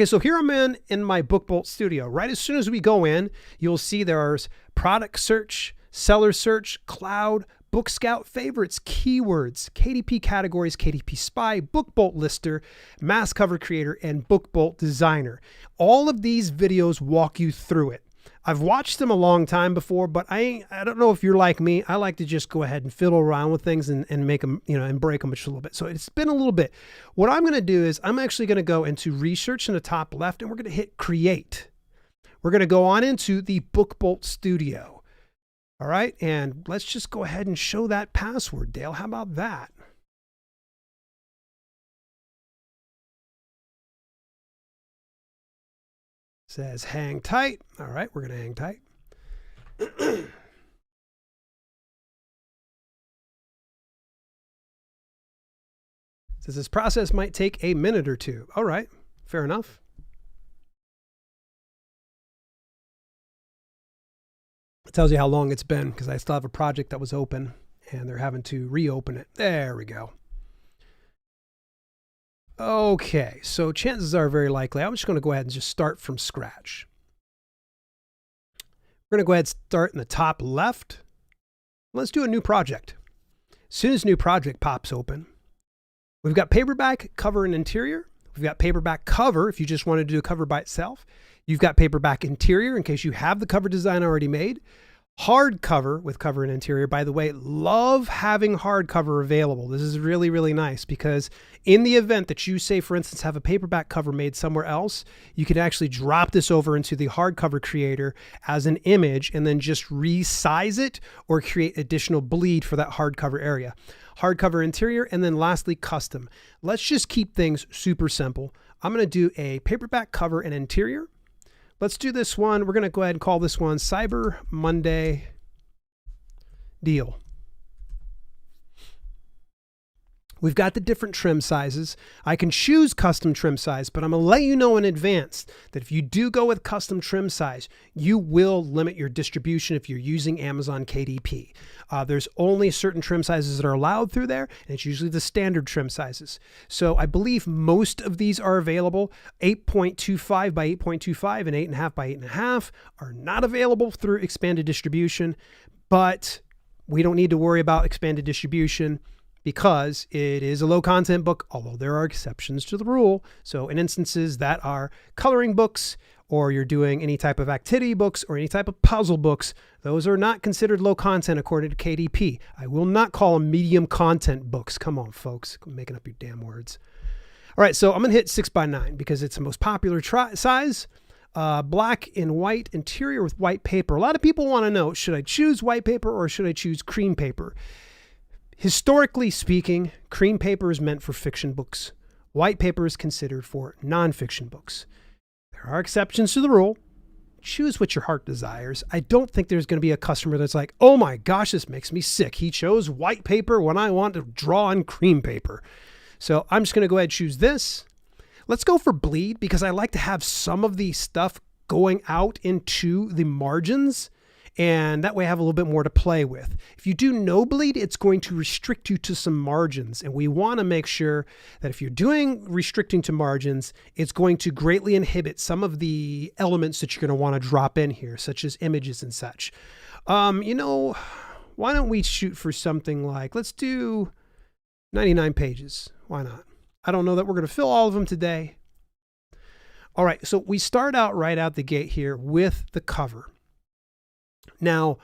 Okay, so here I'm in my BookBolt studio. Right as soon as we go in, you'll see there's product search, seller search, cloud, Book Scout favorites, keywords, KDP categories, KDP spy, BookBolt lister, mass cover creator, and BookBolt designer. All of these videos walk you through it. I've watched them a long time before, but I don't know if you're like me. I like to just go ahead and fiddle around with things and make them, and break them just a little bit. So it's been a little bit. What I'm going to do is I'm actually going to go into research in the top left, and we're going to hit create. We're going to go on into the BookBolt studio. All right. And let's just go ahead and show that password, Dale. How about that? Says hang tight. All right, we're going to hang tight. Says this process might take a minute or two. All right, fair enough. It tells you how long it's been because I still have a project that was open and they're having to reopen it. There we go. Okay, so chances are very likely, I'm just going to go ahead and just start from scratch. We're going to go ahead and start in the top left. Let's do a new project. As soon as new project pops open, we've got paperback, cover, and interior. We've got paperback cover if you just want to do a cover by itself. You've got paperback interior in case you have the cover design already made. Hardcover with cover and interior. By the way, love having hardcover available. This is really, really nice because in the event that you say, for instance, have a paperback cover made somewhere else, you can actually drop this over into the hardcover creator as an image and then just resize it or create additional bleed for that hardcover area. Hardcover interior, and then lastly, custom. Let's just keep things super simple. I'm going to do a paperback cover and interior. Let's do this one. We're going to go ahead and call this one Cyber Monday Deal. We've got the different trim sizes. I can choose custom trim size, but I'm going to let you know in advance that if you do go with custom trim size, you will limit your distribution if you're using Amazon KDP. There's only certain trim sizes that are allowed through there, and it's usually the standard trim sizes. So I believe most of these are available. 8.25 by 8.25 and 8.5 by 8.5 are not available through expanded distribution, but we don't need to worry about expanded distribution because it is a low content book, although there are exceptions to the rule. So in instances that are coloring books, or you're doing any type of activity books or any type of puzzle books, those are not considered low content according to KDP. I will not call them medium content books. Come on, folks. I'm making up your damn words. All right, so I'm going to hit 6x9 because it's the most popular size. Black and white interior with white paper. A lot of people want to know, should I choose white paper or should I choose cream paper? Historically speaking, cream paper is meant for fiction books. White paper is considered for nonfiction books. There are exceptions to the rule. Choose what your heart desires. I don't think there's going to be a customer that's like, oh my gosh, this makes me sick. He chose white paper when I want to draw on cream paper. So I'm just going to go ahead and choose this. Let's go for bleed because I like to have some of the stuff going out into the margins. And that way I have a little bit more to play with. If you do no bleed, it's going to restrict you to some margins. And we want to make sure that if you're doing restricting to margins, it's going to greatly inhibit some of the elements that you're going to want to drop in here, such as images and such. Why don't we shoot for something like, let's do 99 pages. Why not? I don't know that we're going to fill all of them today. All right, so we start out right out the gate here with the cover. Now,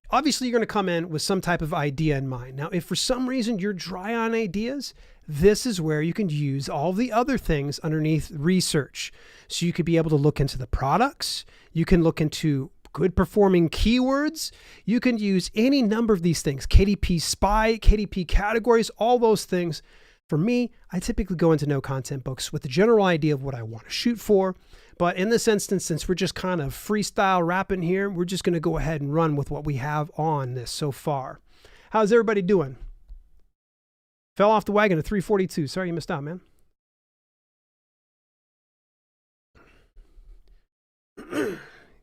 obviously you're going to come in with some type of idea in mind. Now, if for some reason you're dry on ideas, this is where you can use all the other things underneath research. So you could be able to look into the products. You can look into good performing keywords. You can use any number of these things. KDP spy, KDP categories, all those things. For me, I typically go into no content books with the general idea of what I want to shoot for. But in this instance, since we're just kind of freestyle rapping here, we're just going to go ahead and run with what we have on this so far. How's everybody doing? Fell off the wagon at 342. Sorry you missed out, man.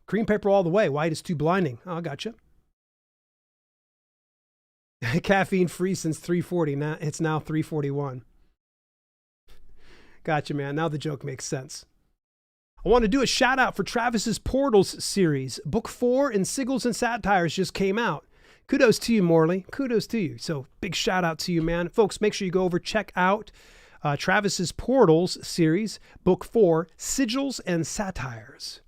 Cream paper all the way. White is too blinding. Oh, I gotcha. Caffeine free since 340. Now it's now 341. Gotcha, man. Now the joke makes sense. I want to do a shout out for Travis's Portals series. Book 4 in Sigils and Satires just came out. Kudos to you, Morley. Kudos to you. So big shout out to you, man. Folks, make sure you go over, check out Travis's Portals series, Book 4, Sigils and Satires.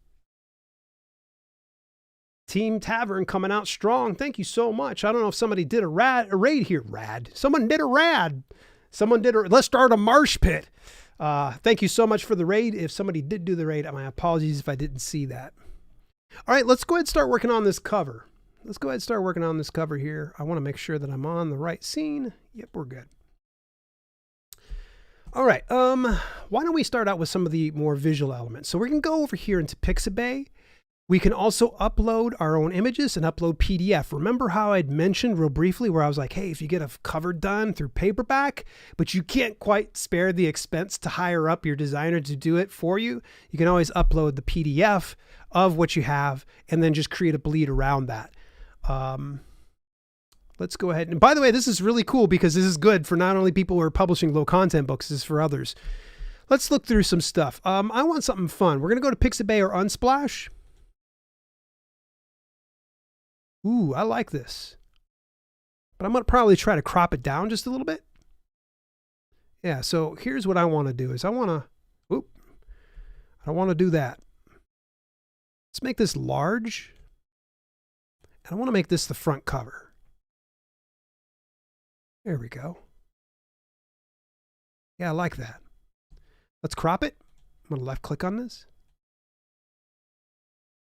Team Tavern coming out strong. Thank you so much. I don't know if somebody did a raid here. Someone did a rad. Let's start a marsh pit. Thank you so much for the raid. If somebody did do the raid, my apologies if I didn't see that. All right, let's go ahead and start working on this cover. Let's go ahead and start working on this cover here. I want to make sure that I'm on the right scene. Yep, we're good. All right, why don't we start out with some of the more visual elements? So we're going to go over here into Pixabay. We can also upload our own images and upload PDF. Remember how I'd mentioned real briefly where I was like, hey, if you get a cover done through paperback, but you can't quite spare the expense to hire up your designer to do it for you, you can always upload the PDF of what you have and then just create a bleed around that. Let's go ahead. And by the way, this is really cool because this is good for not only people who are publishing low content books, this is for others. Let's look through some stuff. I want something fun. We're going to go to Pixabay or Unsplash. Ooh, I like this. But I'm going to probably try to crop it down just a little bit. Yeah, so here's what I want to do is I want to do that. Let's make this large. And I want to make this the front cover. There we go. Yeah, I like that. Let's crop it. I'm going to left click on this.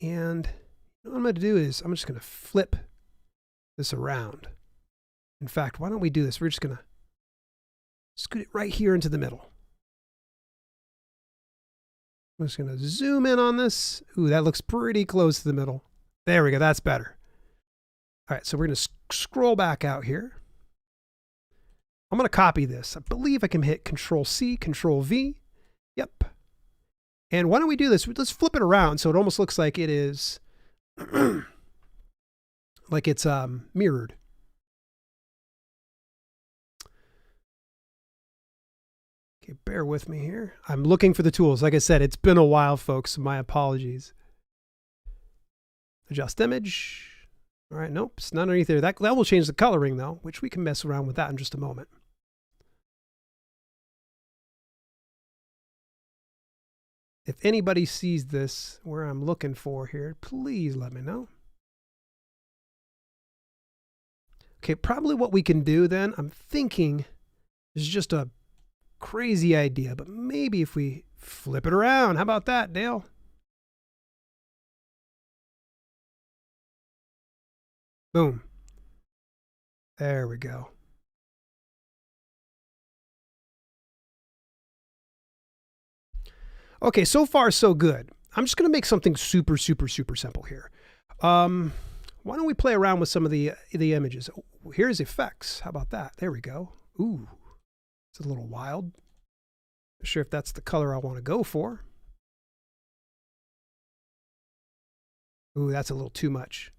And what I'm going to do is I'm just going to flip this around. In fact, why don't we do this? We're just going to scoot it right here into the middle. I'm just going to zoom in on this. Ooh, that looks pretty close to the middle. There we go. That's better. All right, so we're going to scroll back out here. I'm going to copy this. I believe I can hit Control-C, Control-V. Yep. And why don't we do this? Let's flip it around so it almost looks like it is like it's mirrored. Okay, bear with me here. I'm looking for the tools. Like I said, it's been a while, folks. My apologies. Adjust image. All right, nope, it's not underneath there. That will change the coloring though, which we can mess around with that in just a moment. If anybody sees this where I'm looking for here, please let me know. Okay, probably what we can do then, I'm thinking, is just a crazy idea, but maybe if we flip it around, how about that, Dale? Boom. There we go. Okay, so far so good. I'm just going to make something super simple here. Why don't we play around with some of the images? Oh, here's effects. How about that? There we go. Ooh, it's a little wild. Not sure if that's the color I want to go for. Ooh, that's a little too much.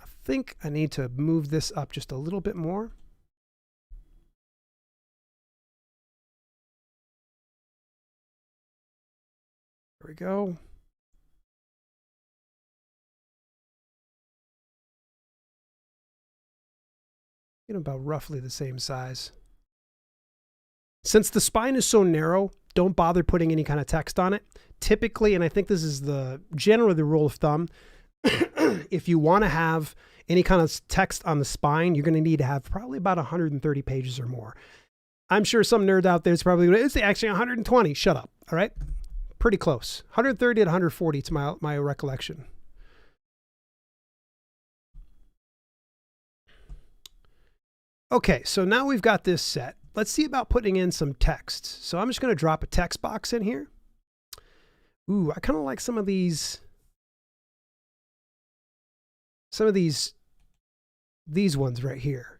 I think I need to move this up just a little bit more. There we go. Get about roughly the same size. Since the spine is so narrow, don't bother putting any kind of text on it. Typically, and I think this is generally the rule of thumb, if you want to have any kind of text on the spine, you're going to need to have probably about 130 pages or more. I'm sure some nerd out there is probably, it's actually 120. Shut up. All right. Pretty close. 130 to 140 to my recollection. Okay, so now we've got this set. Let's see about putting in some text. So I'm just going to drop a text box in here. Ooh, I kind of like some of these ones right here.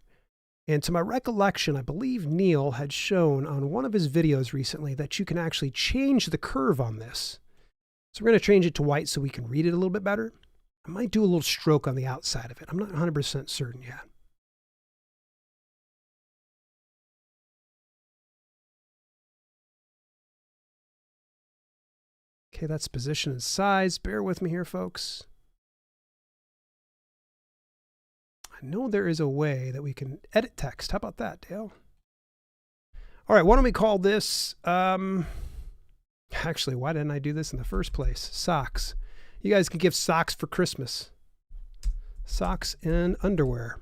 And to my recollection, I believe Neil had shown on one of his videos recently that you can actually change the curve on this. So we're going to change it to white so we can read it a little bit better. I might do a little stroke on the outside of it. I'm not 100% certain yet. Okay, that's position and size. Bear with me here, folks. I know there is a way that we can edit text. How about that, Dale? All right, why don't we call this, actually, why didn't I do this in the first place? Socks. You guys can give socks for Christmas. Socks and underwear.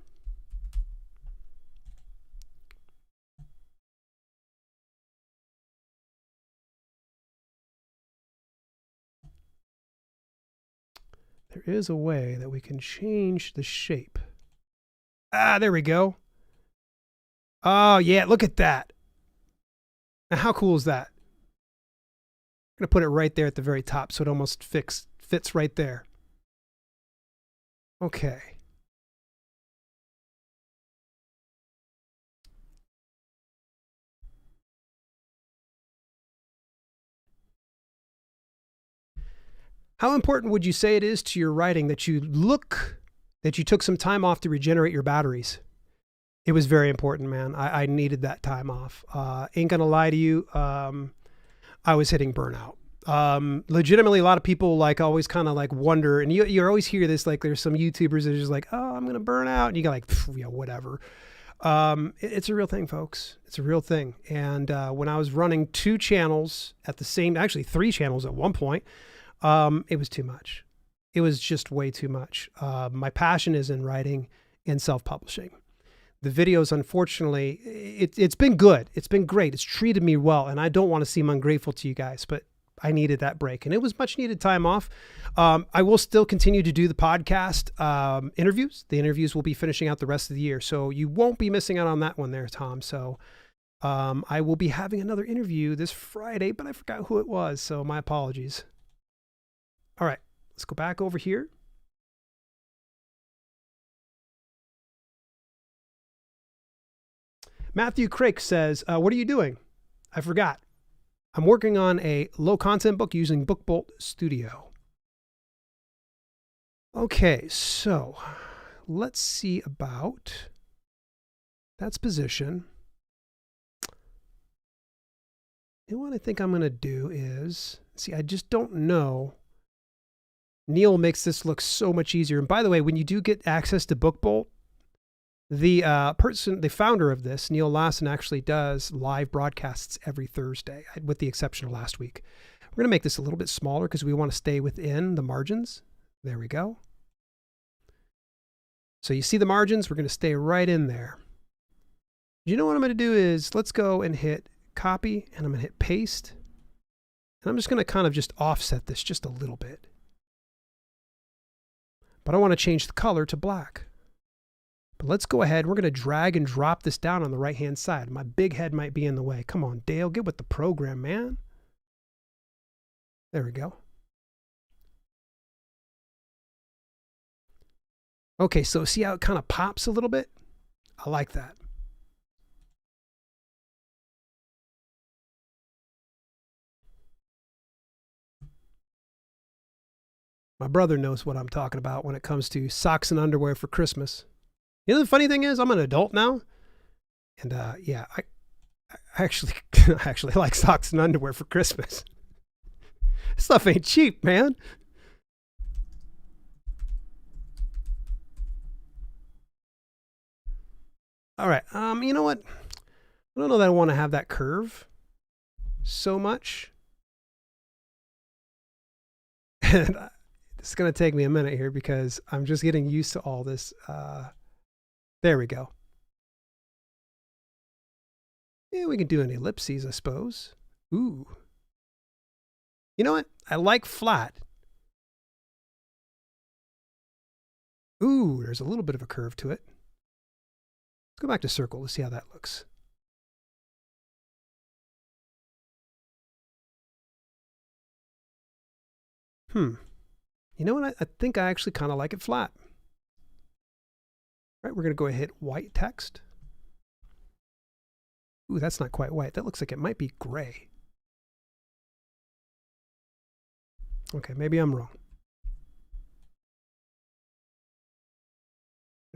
There is a way that we can change the shape. Ah, there we go. Oh, yeah, look at that. Now, how cool is that? I'm going to put it right there at the very top so it almost fits right there. Okay. How important would you say it is to your writing that you took some time off to regenerate your batteries? It was very important, man. I needed that time off. Ain't gonna lie to you. I was hitting burnout. Legitimately, a lot of people like always kind of like wonder, and you always hear this, like there's some YouTubers that are just like, oh, I'm gonna burn out, and you go like, yeah, whatever. It's a real thing, folks. It's a real thing. And when I was running 2 channels at the same, actually 3 channels at one point, it was too much. It was just way too much. My passion is in writing and self-publishing. The videos, unfortunately, it's been good. It's been great. It's treated me well, and I don't want to seem ungrateful to you guys, but I needed that break, and it was much needed time off. I will still continue to do the podcast interviews. The interviews will be finishing out the rest of the year, so you won't be missing out on that one there, Tom. So I will be having another interview this Friday, but I forgot who it was, so my apologies. All right, let's go back over here. Matthew Craik says, what are you doing? I forgot. I'm working on a low content book using BookBolt Studio. Okay, so let's see about that's position. And what I think I'm going to do is, see, I just don't know. Neil makes this look so much easier. And by the way, when you do get access to BookBolt, the founder of this, Neil Lassen, actually does live broadcasts every Thursday, with the exception of last week. We're going to make this a little bit smaller because we want to stay within the margins. There we go. So you see the margins, we're going to stay right in there. You know what I'm going to do is, let's go and hit copy, and I'm going to hit paste. And I'm just going to kind of just offset this just a little bit. But I want to change the color to black. But let's go ahead. We're going to drag and drop this down on the right-hand side. My big head might be in the way. Come on, Dale, get with the program, man. There we go. Okay, so see how it kind of pops a little bit? I like that. My brother knows what I'm talking about when it comes to socks and underwear for Christmas. You know, the funny thing is, I'm an adult now. And yeah, I actually like socks and underwear for Christmas. Stuff ain't cheap, man. All right. You know what? I don't know that I want to have that curve so much. And it's going to take me a minute here because I'm just getting used to all this. There we go. Yeah, we can do an ellipses, I suppose. Ooh. You know what? I like flat. Ooh, there's a little bit of a curve to it. Let's go back to circle. Let's see how that looks. You know what? I think I actually kind of like it flat. All right, we're going to go ahead and hit white text. Ooh, that's not quite white. That looks like it might be gray. Okay, maybe I'm wrong.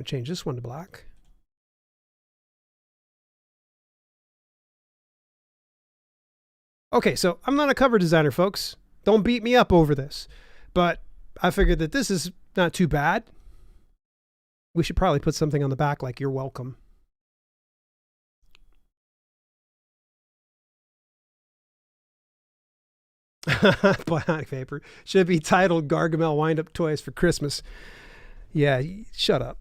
to change this one to black. Okay, so I'm not a cover designer, folks. Don't beat me up over this. But I figured that this is not too bad. We should probably put something on the back like "You're welcome." Bionic Vapor. Should be titled Gargamel Wind-Up Toys for Christmas. Yeah, shut up.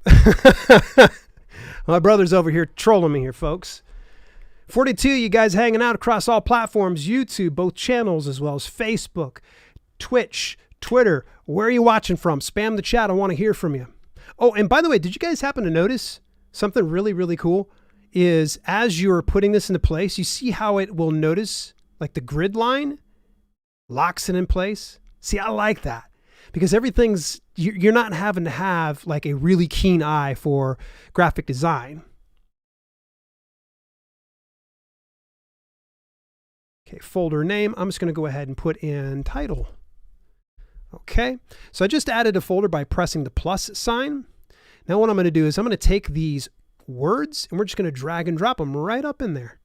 My brother's over here trolling me here, folks. 42, you guys hanging out across all platforms, YouTube, both channels, as well as Facebook, Twitch, Twitter. Where are you watching from? Spam the chat. I want to hear from you. Oh, and by the way, did you guys happen to notice something really, really cool? Is as you're putting this into place, you see how it will notice like the grid line locks it in place? See, I like that because everything's, you're not having to have like a really keen eye for graphic design. Okay, folder name, I'm just going to go ahead and put in title. Okay, so I just added a folder by pressing the plus sign. Now what I'm going to do is I'm going to take these words and we're just going to drag and drop them right up in there.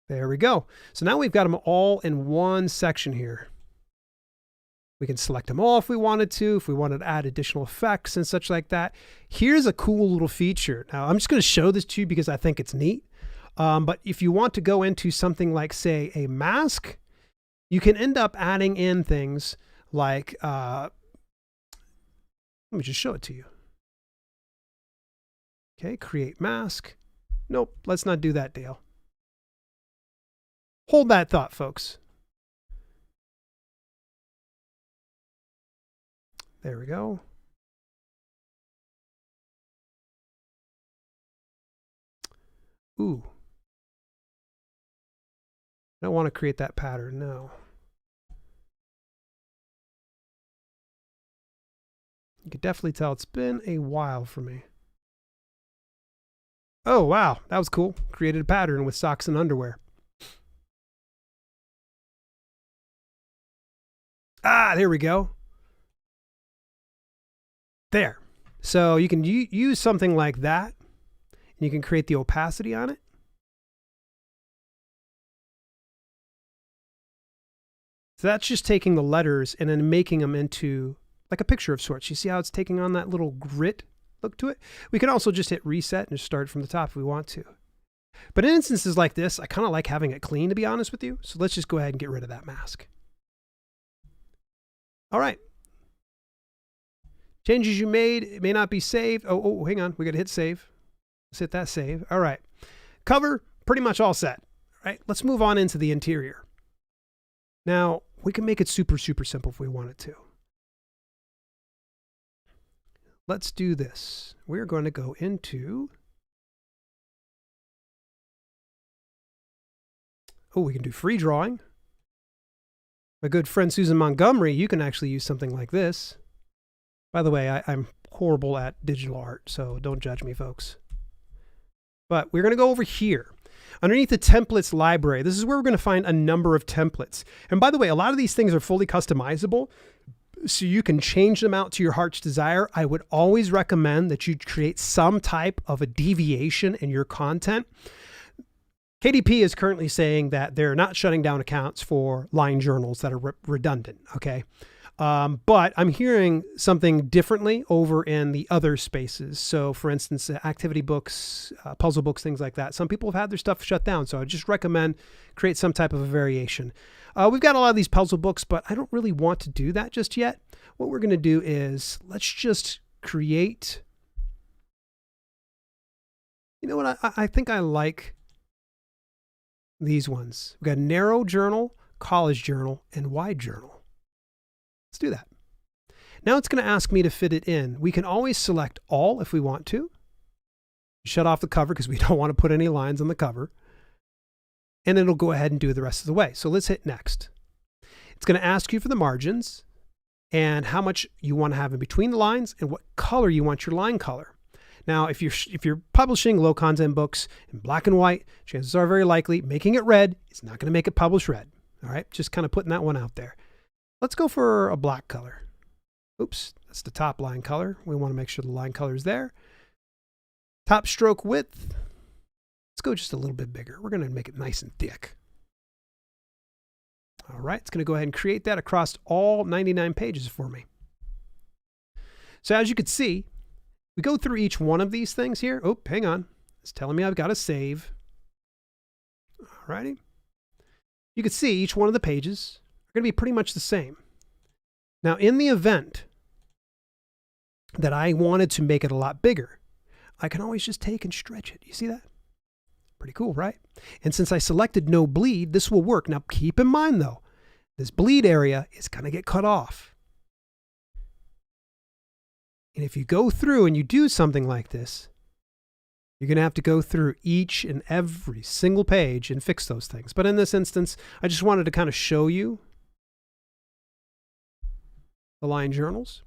There we go. So now we've got them all in one section here. We can select them all if we wanted to add additional effects and such like that. Here's a cool little feature. Now, I'm just going to show this to you because I think it's neat. But if you want to go into something like, say, a mask, you can end up adding in things like, let me just show it to you. Okay, create mask. Nope, let's not do that, Dale. Hold that thought, folks. There we go. Ooh. I don't want to create that pattern, no. You can definitely tell it's been a while for me. Oh, wow. That was cool. Created a pattern with socks and underwear. Ah, there we go. There. So you can use something like that. And you can create the opacity on it. So that's just taking the letters and then making them into like a picture of sorts. You see how it's taking on that little grit look to it? We can also just hit reset and just start from the top if we want to. But in instances like this, I kind of like having it clean, to be honest with you. So let's just go ahead and get rid of that mask. All right. Changes you made, it may not be saved. Oh, hang on. We got to hit save. Let's hit that save. All right. Cover, pretty much all set. All right. Let's move on into the interior. Now, we can make it super, super simple if we wanted to. Let's do this. We're going to go into... Oh, we can do free drawing. My good friend Susan Montgomery, you can actually use something like this. By the way, I'm horrible at digital art, so don't judge me, folks. But we're going to go over here. Underneath the templates library, this is where we're going to find a number of templates. And by the way, a lot of these things are fully customizable, so you can change them out to your heart's desire. I would always recommend that you create some type of a deviation in your content. KDP is currently saying that they're not shutting down accounts for line journals that are redundant, okay? But I'm hearing something differently over in the other spaces. So for instance, activity books, puzzle books, things like that. Some people have had their stuff shut down. So I just recommend create some type of a variation. We've got a lot of these puzzle books, but I don't really want to do that just yet. What we're going to do is let's just create, you know what? I think I like these ones. We've got narrow journal, college journal, and wide journal. Let's do that. Now it's going to ask me to fit it in. We can always select all if we want to. Shut off the cover because we don't want to put any lines on the cover. And it'll go ahead and do the rest of the way. So let's hit next. It's going to ask you for the margins and how much you want to have in between the lines and what color you want your line color. Now, if you're publishing low content books in black and white, chances are very likely making it red is not going to make it publish red. All right, just kind of putting that one out there. Let's go for a black color. Oops, that's the top line color. We want to make sure the line color is there. Top stroke width. Let's go just a little bit bigger. We're going to make it nice and thick. All right, it's going to go ahead and create that across all 99 pages for me. So as you can see, we go through each one of these things here. Oh, hang on. It's telling me I've got to save. All righty. You can see each one of the pages are going to be pretty much the same. Now, in the event that I wanted to make it a lot bigger, I can always just take and stretch it. You see that? Pretty cool, right? And since I selected no bleed, this will work. Now, keep in mind, though, this bleed area is going to get cut off. And if you go through and you do something like this, you're going to have to go through each and every single page and fix those things. But in this instance, I just wanted to kind of show you the line journals.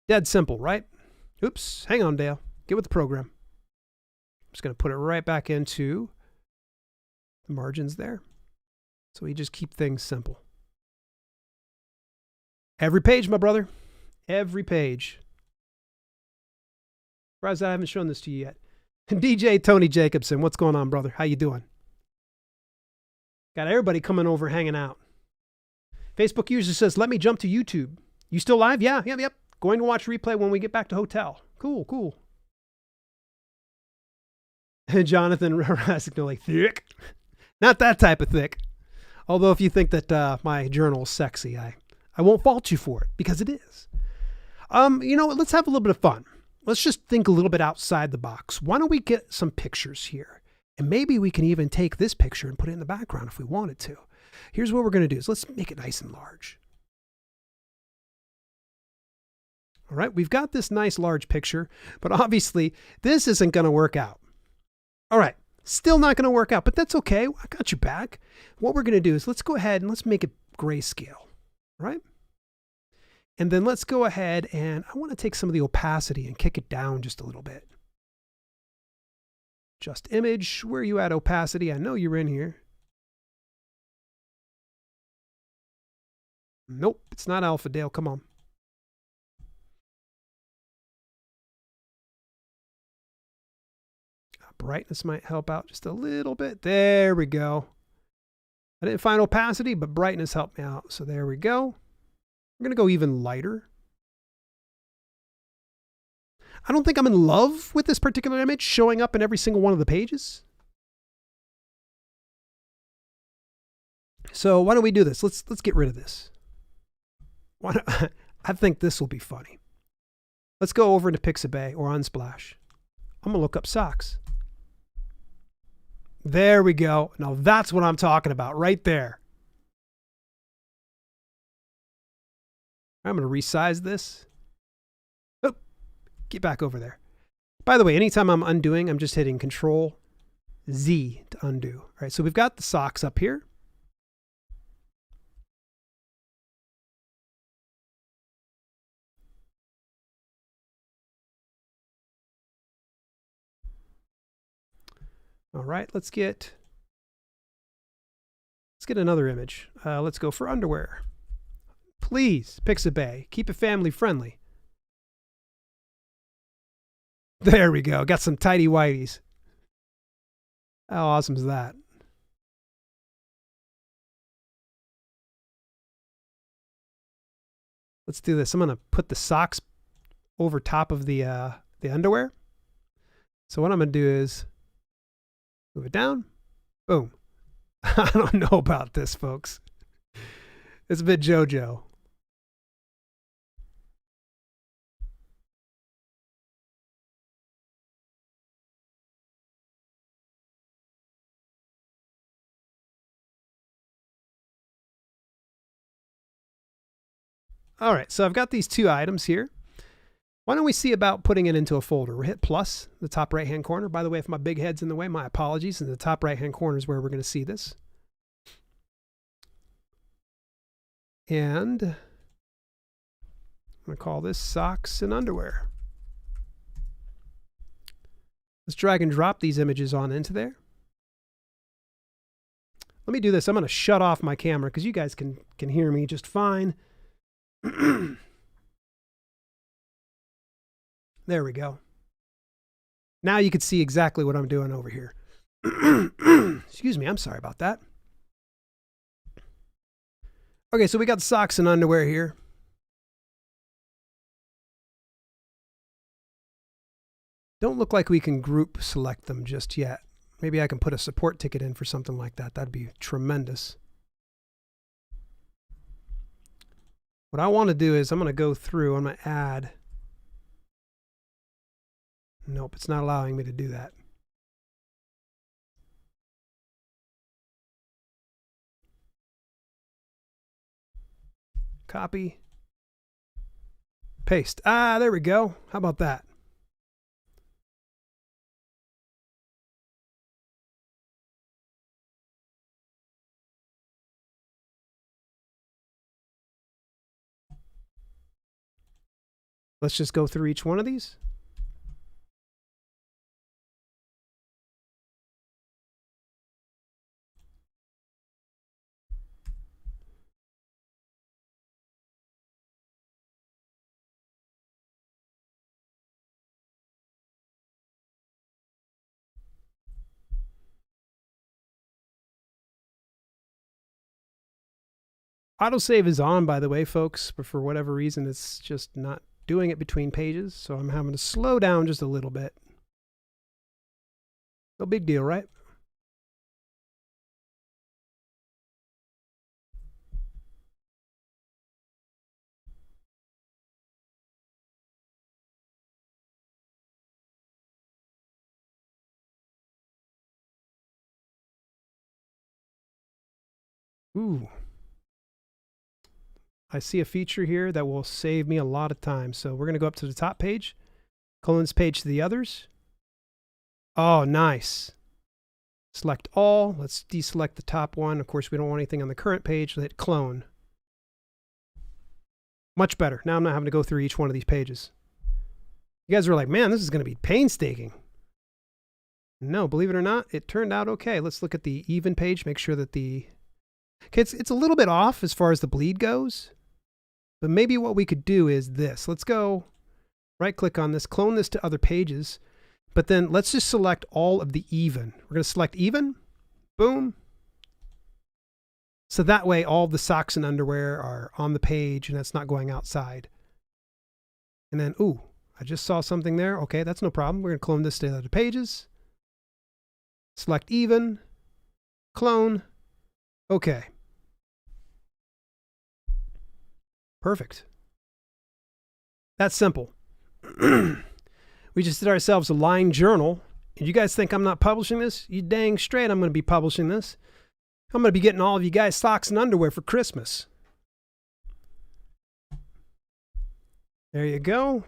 Dead simple, right? Oops, hang on, Dale. Get with the program. I'm just going to put it right back into the margins there. So we just keep things simple. Every page, my brother. Every page. Surprised I haven't shown this to you yet. DJ Tony Jacobson, what's going on, brother? How you doing? Got everybody coming over, hanging out. Facebook user says, let me jump to YouTube. You still live? Yeah, yep. Going to watch replay when we get back to hotel. Cool. Jonathan Rasignoli, thick. Not that type of thick. Although if you think that my journal is sexy, I won't fault you for it, because it is. You know what? Let's have a little bit of fun. Let's just think a little bit outside the box. Why don't we get some pictures here? And maybe we can even take this picture and put it in the background if we wanted to. Here's what we're going to do is let's make it nice and large. All right, we've got this nice large picture, but obviously this isn't going to work out. All right, still not going to work out, but that's okay. I got you back. What we're going to do is let's go ahead and let's make it grayscale, all right? And then let's go ahead and I want to take some of the opacity and kick it down just a little bit. Just image, where are you at, opacity? I know you're in here. Nope, it's not Alpha Dale, come on. Brightness might help out just a little bit. There we go. I didn't find opacity, but brightness helped me out. So there we go. We're going to go even lighter. I don't think I'm in love with this particular image showing up in every single one of the pages. So why don't we do this? Let's get rid of this. I think this will be funny. Let's go over into Pixabay or Unsplash. I'm going to look up socks. There we go. Now that's what I'm talking about right there. I'm going to resize this. Oh, get back over there. By the way, anytime I'm undoing, I'm just hitting Control Z to undo. All right, so we've got the socks up here. All right, let's get another image. Let's go for underwear. Please, Pixabay, keep it family friendly. There we go. Got some tidy whities. How awesome is that? Let's do this. I'm going to put the socks over top of the underwear. So what I'm going to do is move it down. Boom. I don't know about this, folks. It's a bit JoJo. All right, so I've got these two items here. Why don't we see about putting it into a folder? We'll hit plus, the top right-hand corner. By the way, if my big head's in the way, my apologies. In the top right-hand corner is where we're going to see this. And I'm going to call this socks and underwear. Let's drag and drop these images on into there. Let me do this. I'm going to shut off my camera because you guys can hear me just fine. There we go. Now you can see exactly what I'm doing over here. Excuse me, I'm sorry about that. Okay, so we got socks and underwear here. Don't look like we can group select them just yet. Maybe I can put a support ticket in for something like that. That'd be tremendous. What I want to do is I'm going to go through, I'm going to add. Nope, it's not allowing me to do that. Copy. Paste. Ah, there we go. How about that? Let's just go through each one of these. Autosave is on, by the way, folks, but for whatever reason, it's just not doing it between pages. So I'm having to slow down just a little bit. No big deal, right? Ooh. I see a feature here that will save me a lot of time. So we're going to go up to the top page, clone this page to the others. Oh, nice. Select all. Let's deselect the top one. Of course, we don't want anything on the current page. Hit clone. Much better. Now I'm not having to go through each one of these pages. You guys are like, man, this is going to be painstaking. No, believe it or not, it turned out okay. Let's look at the even page. Make sure that the... Okay, it's a little bit off as far as the bleed goes. But maybe what we could do is this. Let's go right click on this, clone this to other pages, but then let's just select all of the even. We're going to select even, boom. So that way all the socks and underwear are on the page and that's not going outside. And then, ooh, I just saw something there. Okay, that's no problem. We're going to clone this to the other pages. Select even, clone, okay. Perfect. That's simple. We just did ourselves a line journal. And you guys think I'm not publishing this? You dang straight I'm going to be publishing this. I'm going to be getting all of you guys socks and underwear for Christmas. There you go.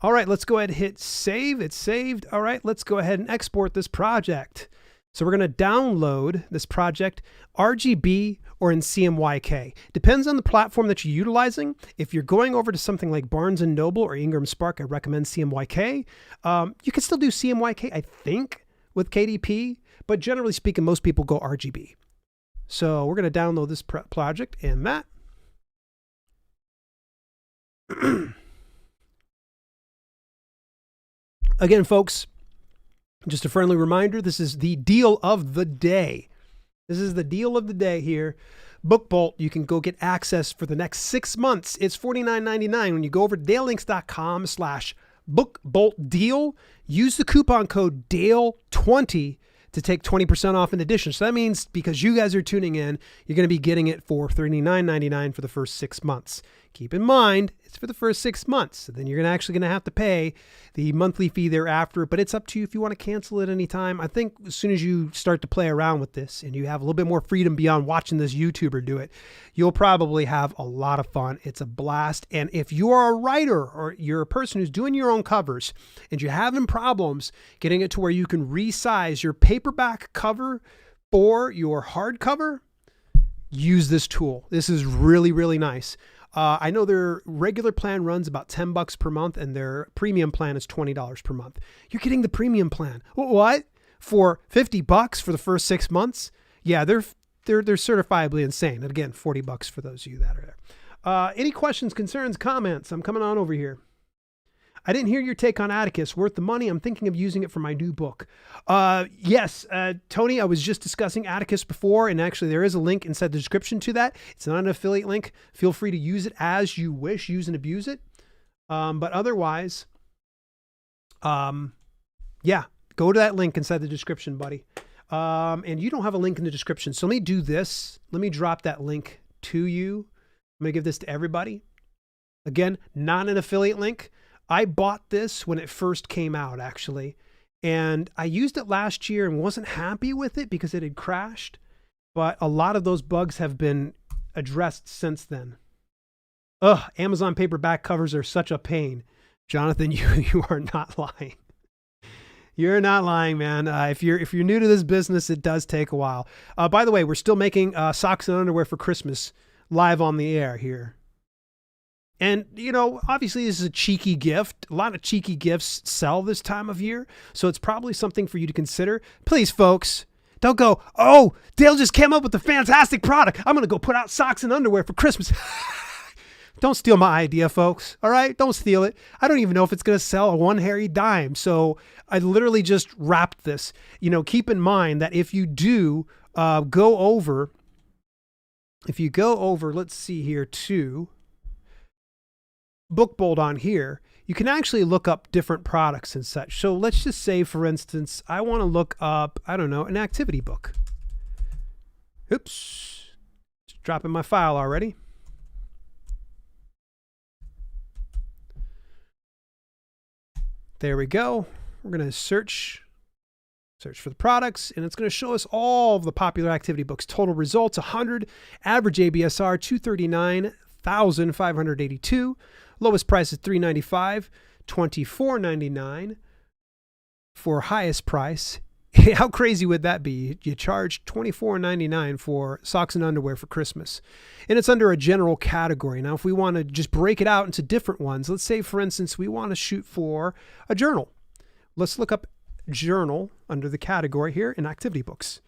All right, let's go ahead and hit save. It's saved. All right, let's go ahead and export this project. So we're going to download this project RGB or in CMYK. Depends on the platform that you're utilizing. If you're going over to something like Barnes & Noble or Ingram Spark, I recommend CMYK. You can still do CMYK, I think, with KDP, but generally speaking, most people go RGB. So we're going to download this project and that. Again, folks, just a friendly reminder, this is the deal of the day. This is the deal of the day here. BookBolt, you can go get access for the next 6 months. It's $49.99. When you go over to dalelinks.com/bookboltdeal, use the coupon code DALE20 to take 20% off in addition. So that means because you guys are tuning in, you're going to be getting it for $39.99 for the first 6 months. Keep in mind, it's for the first 6 months. So then you're actually going to have to pay the monthly fee thereafter, but it's up to you if you want to cancel it anytime. I think as soon as you start to play around with this and you have a little bit more freedom beyond watching this YouTuber do it, you'll probably have a lot of fun. It's a blast. And if you are a writer or you're a person who's doing your own covers and you're having problems getting it to where you can resize your paperback cover for your hardcover, use this tool. This is really, really nice. I know their regular plan runs about $10 per month and their premium plan is $20 per month. You're getting the premium plan. What? For $50 for the first 6 months? Yeah, they're certifiably insane. And again, $40 for those of you that are there. Any questions, concerns, comments? I'm coming on over here. I didn't hear your take on Atticus. Worth the money? I'm thinking of using it for my new book. Yes, Tony, I was just discussing Atticus before, and actually there is a link inside the description to that. It's not an affiliate link. Feel free to use it as you wish, use and abuse it. But otherwise, yeah, go to that link inside the description, buddy. And you don't have a link in the description. So let me do this. Let me drop that link to you. I'm going to give this to everybody. Again, not an affiliate link. I bought this when it first came out, actually, and I used it last year and wasn't happy with it because it had crashed, but a lot of those bugs have been addressed since then. Ugh, Amazon paperback covers are such a pain. Jonathan, you are not lying. You're not lying, man. If you're new to this business, it does take a while. By the way, we're still making socks and underwear for Christmas live on the air here. And, you know, obviously this is a cheeky gift. A lot of cheeky gifts sell this time of year. So it's probably something for you to consider. Please, folks, don't go, oh, Dale just came up with a fantastic product. I'm going to go put out socks and underwear for Christmas. Don't steal my idea, folks. All right? Don't steal it. I don't even know if it's going to sell a one hairy dime. So I literally just wrapped this. You know, keep in mind that if you do go over, let's see here too. Bookbolt on here, you can actually look up different products and such. So let's just say, for instance, I want to look up, I don't know, an activity book. Oops, just dropping my file already. There we go. We're going to search for the products, and it's going to show us all of the popular activity books. Total results, 100. Average ABSR, 239,582. Lowest price is $395, $24.99 for highest price. How crazy would that be? You charge $24.99 for socks and underwear for Christmas. And it's under a general category. Now, if we want to just break it out into different ones, let's say, for instance, we want to shoot for a journal. Let's look up journal under the category here in activity books.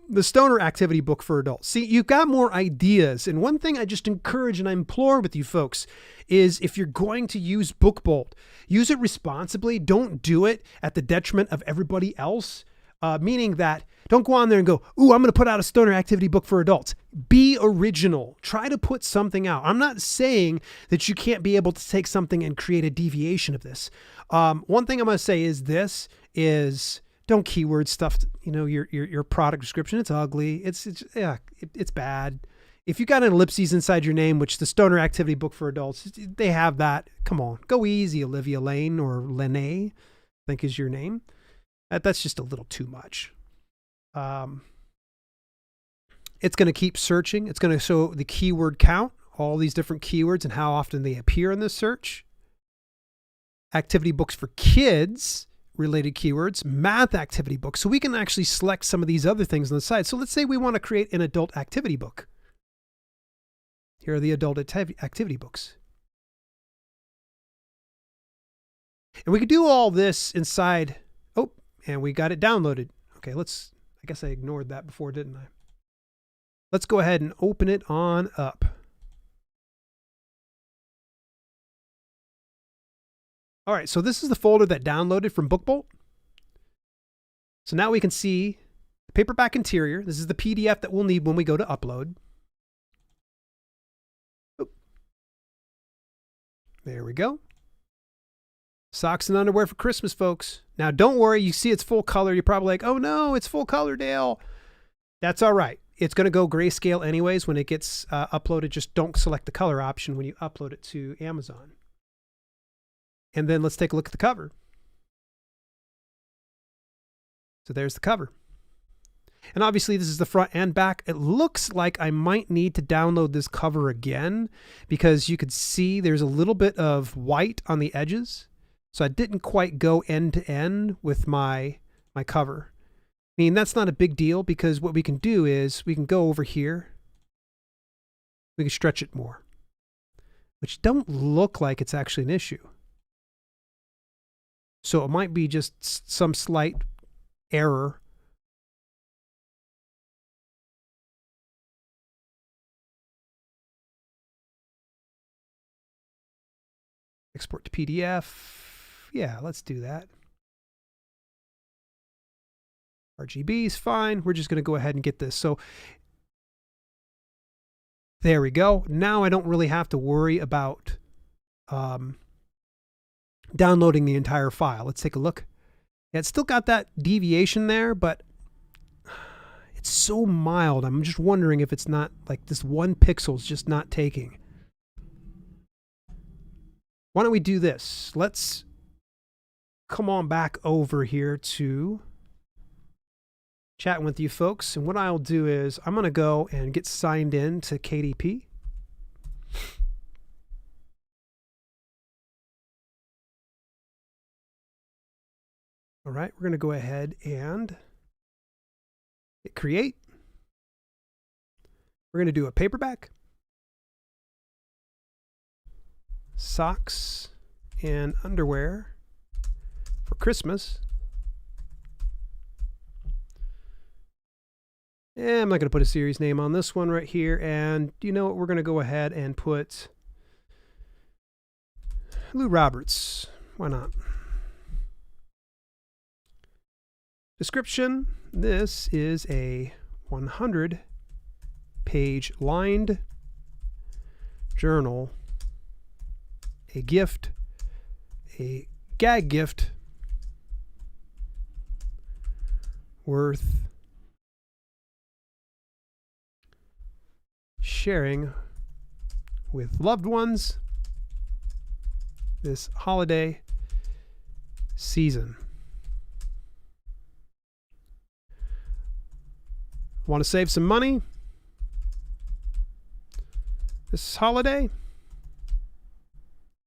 The Stoner activity book for adults. See, you've got more ideas. And one thing I just encourage and I implore with you folks is if you're going to use Bookbolt, use it responsibly. Don't do it at the detriment of everybody else. Meaning that don't go on there and go, ooh, I'm going to put out a Stoner activity book for adults. Be original. Try to put something out. I'm not saying that you can't be able to take something and create a deviation of this. One thing I'm going to say is don't keyword stuff, you know, your product description. It's ugly. It's bad. If you got an ellipses inside your name, which the Stoner activity book for adults, they have that. Come on, go easy, Olivia Lane or Lene, I think is your name. That's just a little too much. It's going to keep searching. It's going to show the keyword count, all these different keywords and how often they appear in the search. Activity books for kids, related keywords, math activity books. So we can actually select some of these other things on the side. So let's say we want to create an adult activity book. Here are the adult activity books. And we could do all this inside. Oh, and we got it downloaded. Okay, I guess I ignored that before, didn't I? Let's go ahead and open it on up. All right, so this is the folder that downloaded from Bookbolt. So now we can see the paperback interior. This is the PDF that we'll need when we go to upload. Oh. There we go. Socks and underwear for Christmas, folks. Now, don't worry. You see it's full color. You're probably like, oh, no, it's full color, Dale. That's all right. It's going to go grayscale anyways when it gets uploaded. Just don't select the color option when you upload it to Amazon. And then let's take a look at the cover. So there's the cover. And obviously this is the front and back. It looks like I might need to download this cover again because you could see there's a little bit of white on the edges. So I didn't quite go end to end with my cover. I mean, that's not a big deal because what we can do is we can go over here. We can stretch it more. which don't look like it's actually an issue. So it might be just some slight error. Export to PDF. Yeah, let's do that. RGB is fine. We're just going to go ahead and get this. So there we go. Now I don't really have to worry about downloading the entire file. Let's take a look. Yeah, it's still got that deviation there, but it's so mild. I'm just wondering if it's not like this 1 pixel is just not taking. Why don't we do this? Let's come on back over here to chatting with you folks. And what I'll do is I'm going to go and get signed in to KDP. All right, we're going to go ahead and hit create. We're going to do a paperback, socks, and underwear for Christmas. And I'm not going to put a series name on this one right here. And you know what? We're going to go ahead and put Lou Roberts. Why not? Description. This is a 100-page lined journal, a gift, a gag gift worth sharing with loved ones this holiday season. Want to save some money this holiday?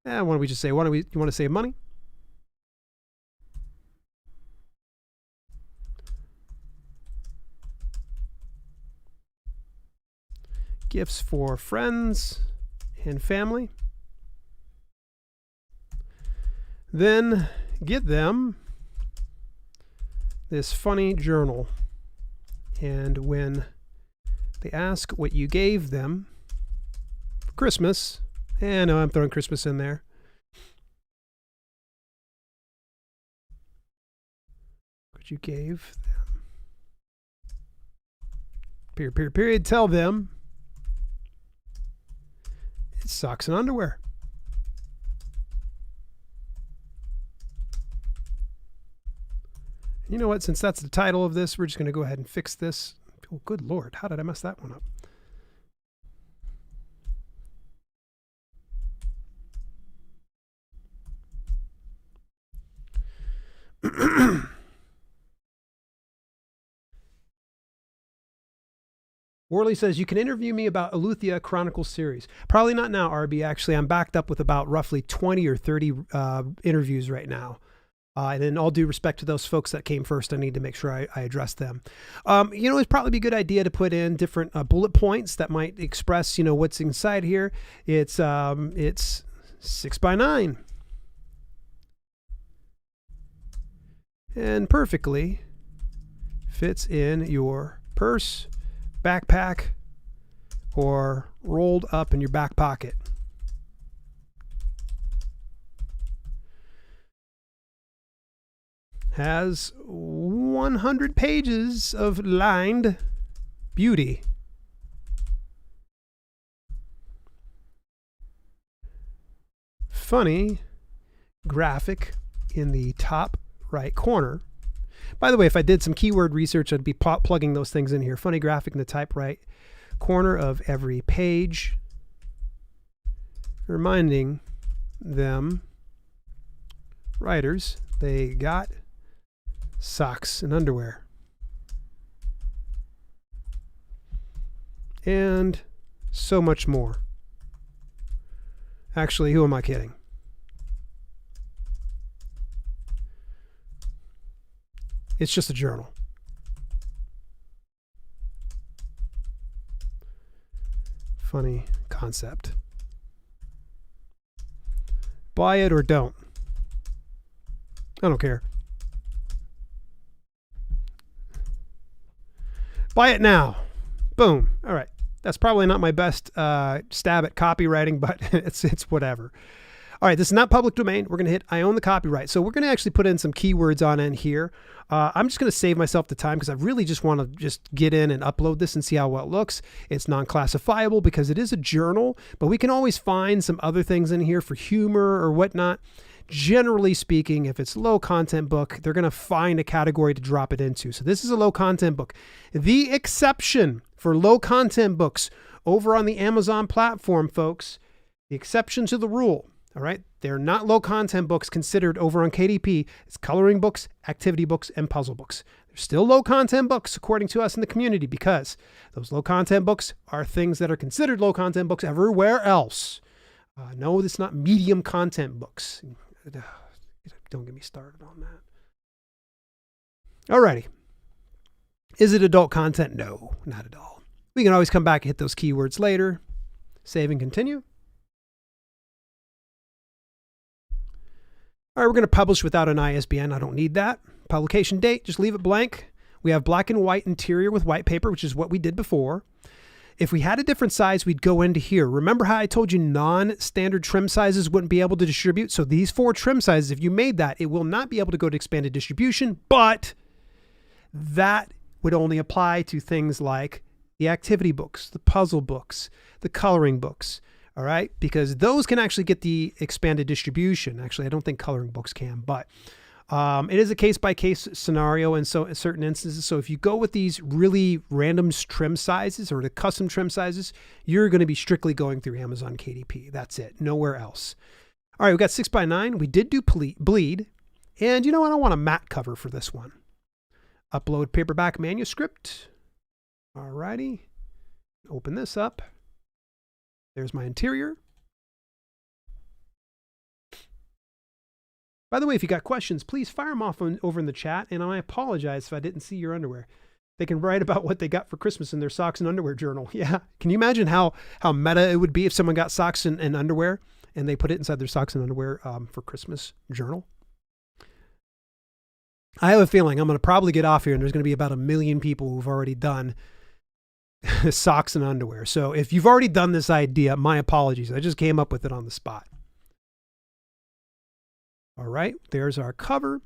Why don't we just say, you want to save money? Gifts for friends and family. Then get them this funny journal. And when they ask what you gave them for Christmas, and I'm throwing Christmas in there. What you gave them. Period. Tell them it's socks and underwear. You know what? Since that's the title of this, we're just going to go ahead and fix this. Oh, good Lord. How did I mess that one up? Worley says, you can interview me about Eleuthia Chronicles series. Probably not now, RB. Actually, I'm backed up with about roughly 20 or 30 interviews right now. And in all due respect to those folks that came first, I need to make sure I address them. You know, it'd probably be a good idea to put in different bullet points that might express, you know, what's inside here. It's 6x9. And perfectly fits in your purse, backpack, or rolled up in your back pocket. Has 100 pages of lined beauty. Funny graphic in the top right corner. By the way, if I did some keyword research, I'd be plugging those things in here. Funny graphic in the top right corner of every page, reminding them, writers, they got socks and underwear. And so much more. Actually, who am I kidding? It's just a journal. Funny concept. Buy it or don't. I don't care. Buy it now. Boom. All right. That's probably not my best stab at copywriting, but it's whatever. All right, this is not public domain. We're going to hit I own the copyright. So we're going to actually put in some keywords on end here. I'm just going to save myself the time because I really just want to just get in and upload this and see how well it looks. It's non-classifiable because it is a journal, but we can always find some other things in here for humor or whatnot. Generally speaking, if it's low content book, they're going to find a category to drop it into. So this is a low content book. The exception for low content books over on the Amazon platform, folks, the exception to the rule. All right. They're not low content books considered over on KDP. It's coloring books, activity books, and puzzle books. They're still low content books according to us in the community because those low content books are things that are considered low content books everywhere else. No, it's not medium content books. Don't get me started on that. Alrighty. Is it adult content? No, not at all. We can always come back and hit those keywords later. Save and continue. All right, we're going to publish without an ISBN. I don't need that. Publication date, just leave it blank. We have black and white interior with white paper, which is what we did before. If we had a different size, we'd go into here. Remember how I told you non-standard trim sizes wouldn't be able to distribute? So these 4 trim sizes, if you made that, it will not be able to go to expanded distribution, but that would only apply to things like the activity books, the puzzle books, the coloring books. All right, because those can actually get the expanded distribution. Actually, I don't think coloring books can, but it is a case-by-case scenario in certain instances. So if you go with these really random trim sizes or the custom trim sizes, you're going to be strictly going through Amazon KDP. That's it, nowhere else. All right, we got 6x9. We did do bleed, and you know what? I want a matte cover for this one. Upload paperback manuscript. All righty, open this up. There's my interior. By the way, if you got questions, please fire them off over in the chat. And I apologize if I didn't see your underwear. They can write about what they got for Christmas in their socks and underwear journal. Yeah. Can you imagine how meta it would be if someone got socks and underwear and they put it inside their socks and underwear for Christmas journal? I have a feeling I'm going to probably get off here and there's going to be about 1 million people who've already done socks and underwear. So if you've already done this idea, my apologies. I just came up with it on the spot. All right, there's our cover.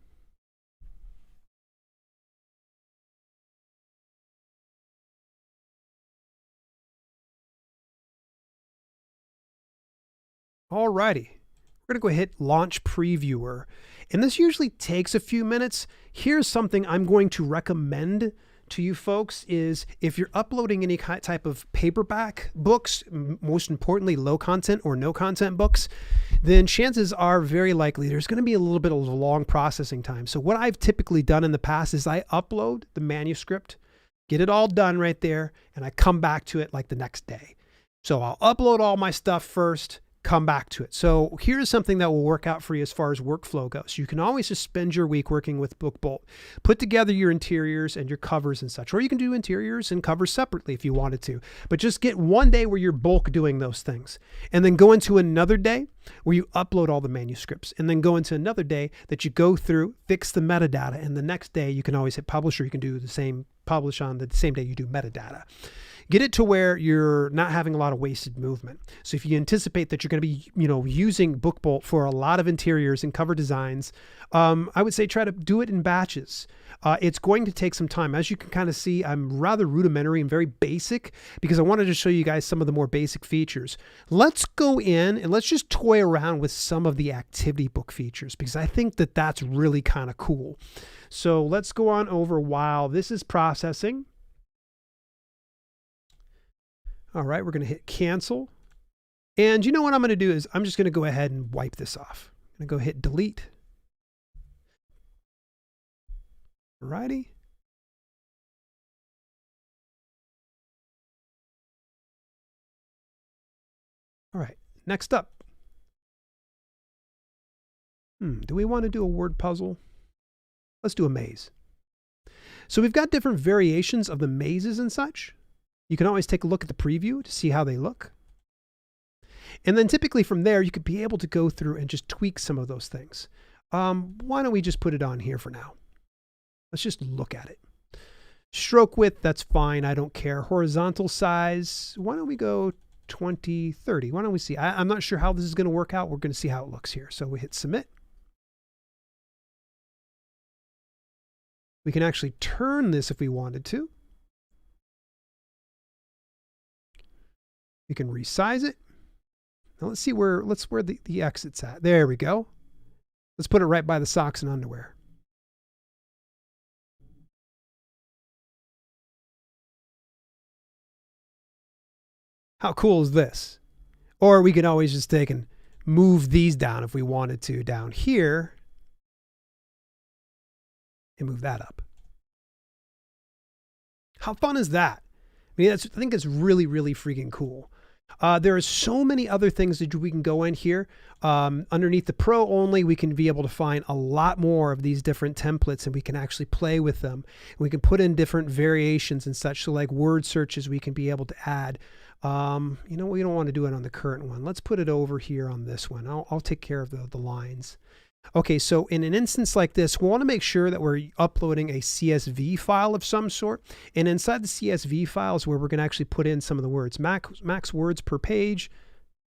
All righty. We're going to go hit Launch Previewer. And this usually takes a few minutes. Here's something I'm going to recommend to you folks is if you're uploading any type of paperback books, most importantly, low content or no content books, then chances are very likely there's going to be a little bit of a long processing time. So what I've typically done in the past is I upload the manuscript, get it all done right there, and I come back to it like the next day. So I'll upload all my stuff first, come back to it. So here's something that will work out for you as far as workflow goes. You can always just spend your week working with BookBolt. Put together your interiors and your covers and such, or you can do interiors and covers separately if you wanted to, but just get one day where you're bulk doing those things and then go into another day where you upload all the manuscripts and then go into another day that you go through, fix the metadata. And the next day you can always hit publish, or you can do the same publish on the same day you do metadata. Get it to where you're not having a lot of wasted movement. So if you anticipate that you're going to be, using BookBolt for a lot of interiors and cover designs, I would say try to do it in batches. It's going to take some time. As you can kind of see, I'm rather rudimentary and very basic because I wanted to show you guys some of the more basic features. Let's go in and let's just toy around with some of the activity book features because I think that that's really kind of cool. So let's go on over while this is processing. All right, we're going to hit cancel. And you know what I'm going to do is I'm just going to go ahead and wipe this off. I'm going to go hit delete. All righty. All right, next up. Do we want to do a word puzzle? Let's do a maze. So we've got different variations of the mazes and such. You can always take a look at the preview to see how they look. And then typically from there, you could be able to go through and just tweak some of those things. Why don't we just put it on here for now? Let's just look at it. Stroke width, that's fine. I don't care. Horizontal size, why don't we go 20, 30? Why don't we see? I'm not sure how this is going to work out. We're going to see how it looks here. So we hit submit. We can actually turn this if we wanted to. We can resize it. Now let's see where the exit's at. There we go. Let's put it right by the socks and underwear. How cool is this? Or we could always just take and move these down if we wanted to down here and move that up. How fun is that? I mean, I think it's really, really freaking cool. There are so many other things that we can go in here. Underneath the Pro only, we can be able to find a lot more of these different templates, and we can actually play with them. We can put in different variations and such. So like word searches, we can be able to add. You know, we don't want to do it on the current one. Let's put it over here on this one. I'll take care of the lines. Okay, so in an instance like this, we want to make sure that we're uploading a CSV file of some sort. And inside the CSV file is where we're going to actually put in some of the words. Max words per page,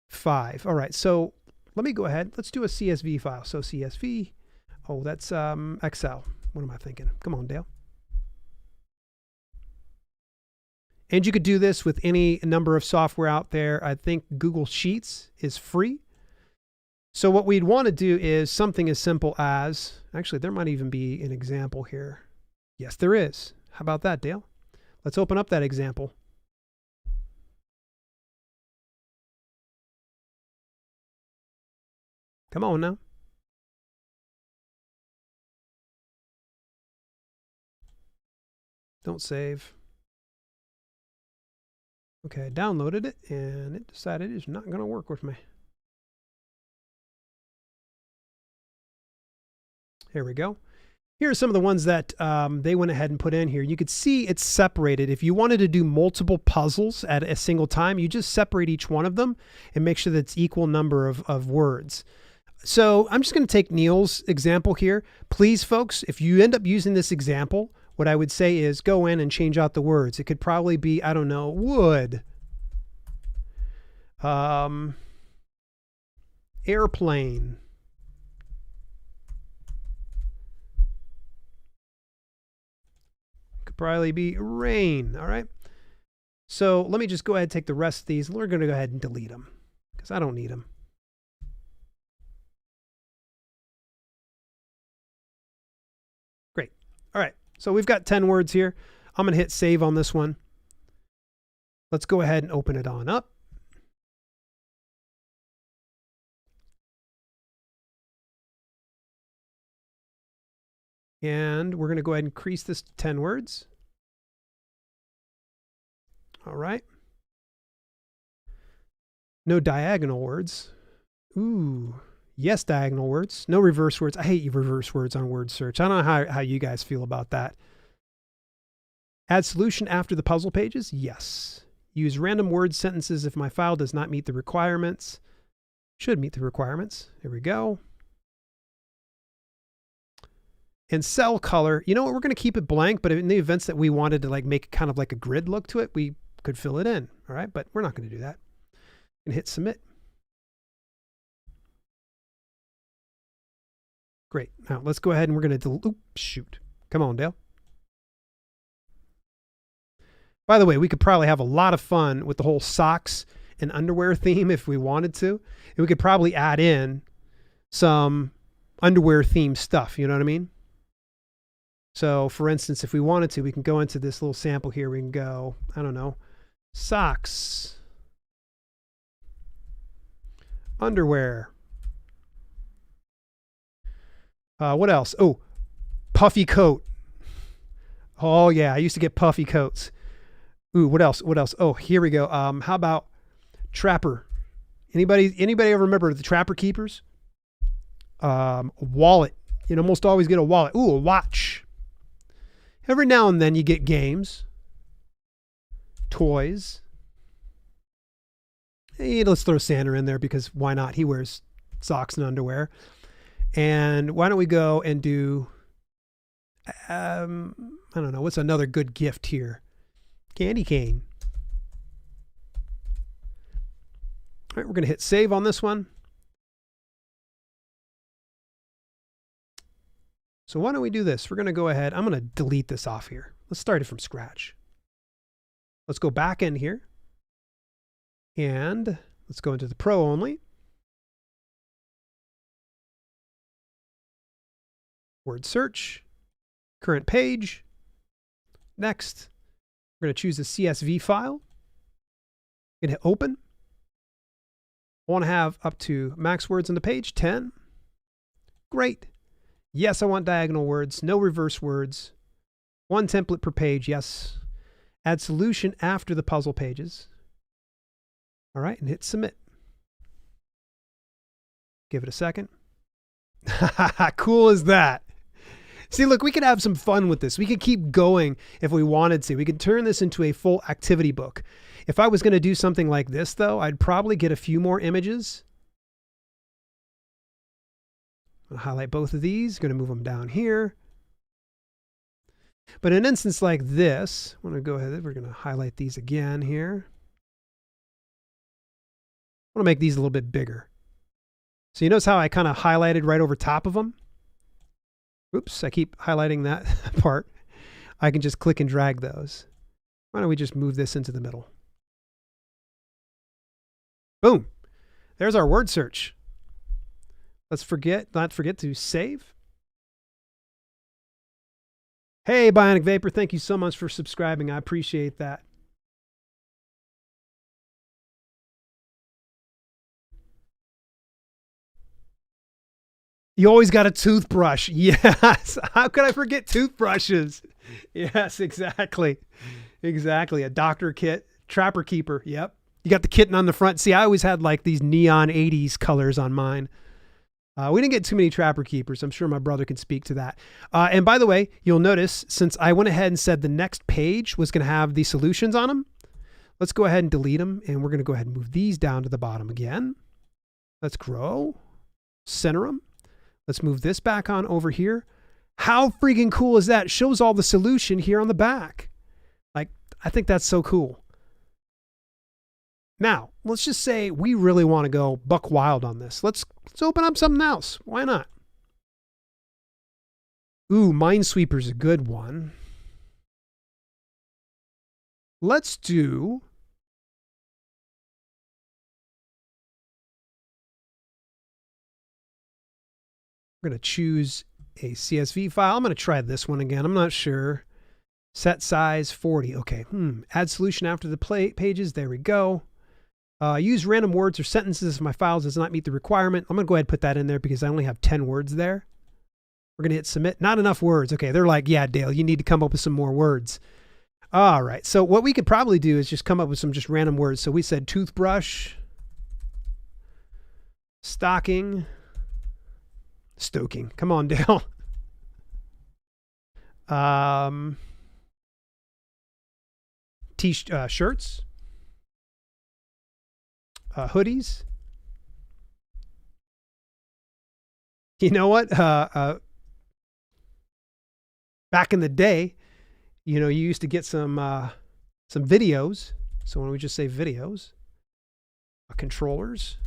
5. All right, so let me go ahead. Let's do a CSV file. So CSV, oh, that's Excel. What am I thinking? Come on, Dale. And you could do this with any number of software out there. I think Google Sheets is free. So what we'd want to do is something as simple as, actually, there might even be an example here. Yes, there is. How about that, Dale? Let's open up that example. Come on now. Don't save. Okay, I downloaded it and it decided it's not going to work with me. Here we go. Here are some of the ones that they went ahead and put in here. You could see it's separated. If you wanted to do multiple puzzles at a single time, you just separate each one of them and make sure that it's equal number of words. So I'm just going to take Neil's example here. Please, folks, if you end up using this example, what I would say is go in and change out the words. It could probably be, I don't know, wood, airplane, could probably be rain. All right. So let me just go ahead and take the rest of these. We're going to go ahead and delete them because I don't need them. Great. All right. So we've got 10 words here. I'm going to hit save on this one. Let's go ahead and open it on up. And we're going to go ahead and increase this to 10 words. All right. No diagonal words. Ooh. Yes, diagonal words. No reverse words. I hate you reverse words on word search. I don't know how you guys feel about that. Add solution after the puzzle pages. Yes. Use random word sentences if my file does not meet the requirements. Should meet the requirements. Here we go. And cell color. You know what? We're going to keep it blank, but in the events that we wanted to like make kind of like a grid look to it, we could fill it in. All right. But we're not going to do that. And hit submit. Great. Now let's go ahead and we're going to delete. Shoot. Come on, Dale. By the way, we could probably have a lot of fun with the whole socks and underwear theme if we wanted to. And we could probably add in some underwear themed stuff. You know what I mean? So for instance, if we wanted to, we can go into this little sample here. We can go, I don't know, socks, underwear. What else? Oh, puffy coat. Oh yeah, I used to get puffy coats. Ooh, what else? What else? Oh, here we go. How about trapper? Anybody ever remember the Trapper Keepers? Wallet. You'd almost always get a wallet. Ooh, a watch. Every now and then you get games, toys, let's throw Santa in there because why not? He wears socks and underwear. And why don't we go and do, I don't know, what's another good gift here? Candy cane. All right, we're going to hit save on this one. So why don't we do this? We're going to go ahead. I'm going to delete this off here. Let's start it from scratch. Let's go back in here. And let's go into the Pro only. Word search. Current page. Next. We're going to choose a CSV file. I'm going to hit open. I want to have up to max words on the page, 10. Great. Yes, I want diagonal words, no reverse words. 1 template per page, yes. Add solution after the puzzle pages. All right, and hit submit. Give it a second. Cool as that. See, look, we could have some fun with this. We could keep going if we wanted to. We could turn this into a full activity book. If I was going to do something like this, though, I'd probably get a few more images. I'll highlight both of these. Going to move them down here. But in an instance like this, I'm going to go ahead. We're going to highlight these again here. I want to make these a little bit bigger. So you notice how I kind of highlighted right over top of them? Oops, I keep highlighting that part. I can just click and drag those. Why don't we just move this into the middle? Boom. There's our word search. Let's not forget to save. Hey, Bionic Vapor, thank you so much for subscribing. I appreciate that. You always got a toothbrush. Yes. How could I forget toothbrushes? Yes, exactly. Exactly. A doctor kit, trapper keeper. Yep. You got the kitten on the front. See, I always had like these neon 80s colors on mine. We didn't get too many trapper keepers. I'm sure my brother can speak to that. And by the way, you'll notice since I went ahead and said the next page was going to have the solutions on them, let's go ahead and delete them. And we're going to go ahead and move these down to the bottom again. Let's grow, center them. Let's move this back on over here. How freaking cool is that? It shows all the solution here on the back. Like, I think that's so cool. Now, let's just say we really want to go buck wild on this. Let's open up something else. Why not? Ooh, Minesweeper's a good one. Let's do... We're going to choose a CSV file. I'm going to try this one again. I'm not sure. Set size 40. Okay. Add solution after the pages. There we go. Use random words or sentences if my file does not meet the requirement. I'm going to go ahead and put that in there because I only have 10 words there. We're going to hit submit. Not enough words. Okay. They're like, yeah, Dale, you need to come up with some more words. All right. So what we could probably do is just come up with some just random words. So we said toothbrush, stocking, stoking. Come on, Dale. Shirts, hoodies. You know what? Back in the day, you know, you used to get some videos. So why don't we just say videos? Controllers.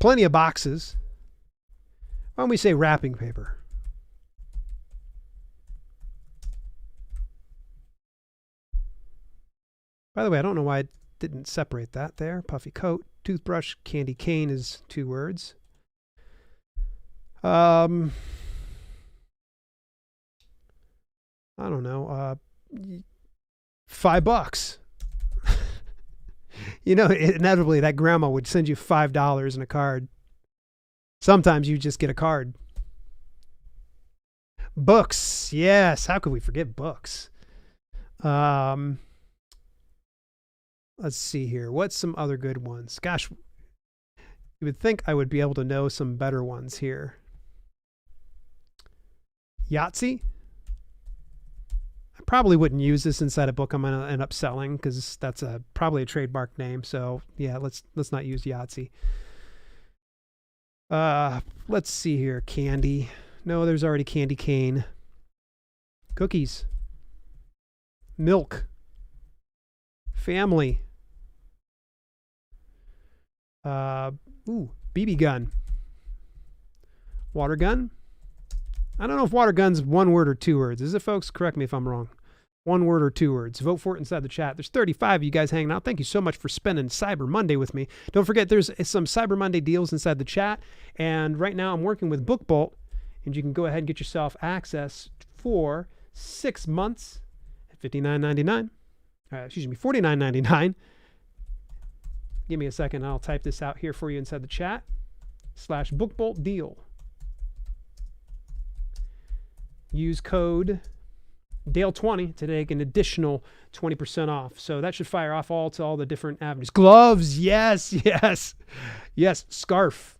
Plenty of boxes. Why don't we say wrapping paper? By the way, I don't know why I didn't separate that there. Puffy coat, toothbrush, candy cane is 2 words. I don't know. $5. You know, inevitably that grandma would send you $5 in a card. Sometimes you just get a card. Books. Yes. How could we forget books? Let's see here. What's some other good ones? Gosh, you would think I would be able to know some better ones here. Yahtzee. I Probably wouldn't use this inside a book I'm going to end up selling because that's probably a trademark name. So yeah, let's not use Yahtzee. Let's see here. Candy. No, there's already candy cane. Cookies. Milk. Family. BB gun. Water gun. I don't know if water gun's one word or two words. Is it, folks? Correct me if I'm wrong. One word or two words. Vote for it inside the chat. There's 35 of you guys hanging out. Thank you so much for spending Cyber Monday with me. Don't forget, there's some Cyber Monday deals inside the chat. And right now I'm working with BookBolt, and you can go ahead and get yourself access for 6 months at $59.99. Excuse me, $49.99. Give me a second. I'll type this out here for you inside the chat. /BookBolt deal. Use code Dale20 to take an additional 20% off. So that should fire off to all the different avenues. Gloves, yes. Scarf.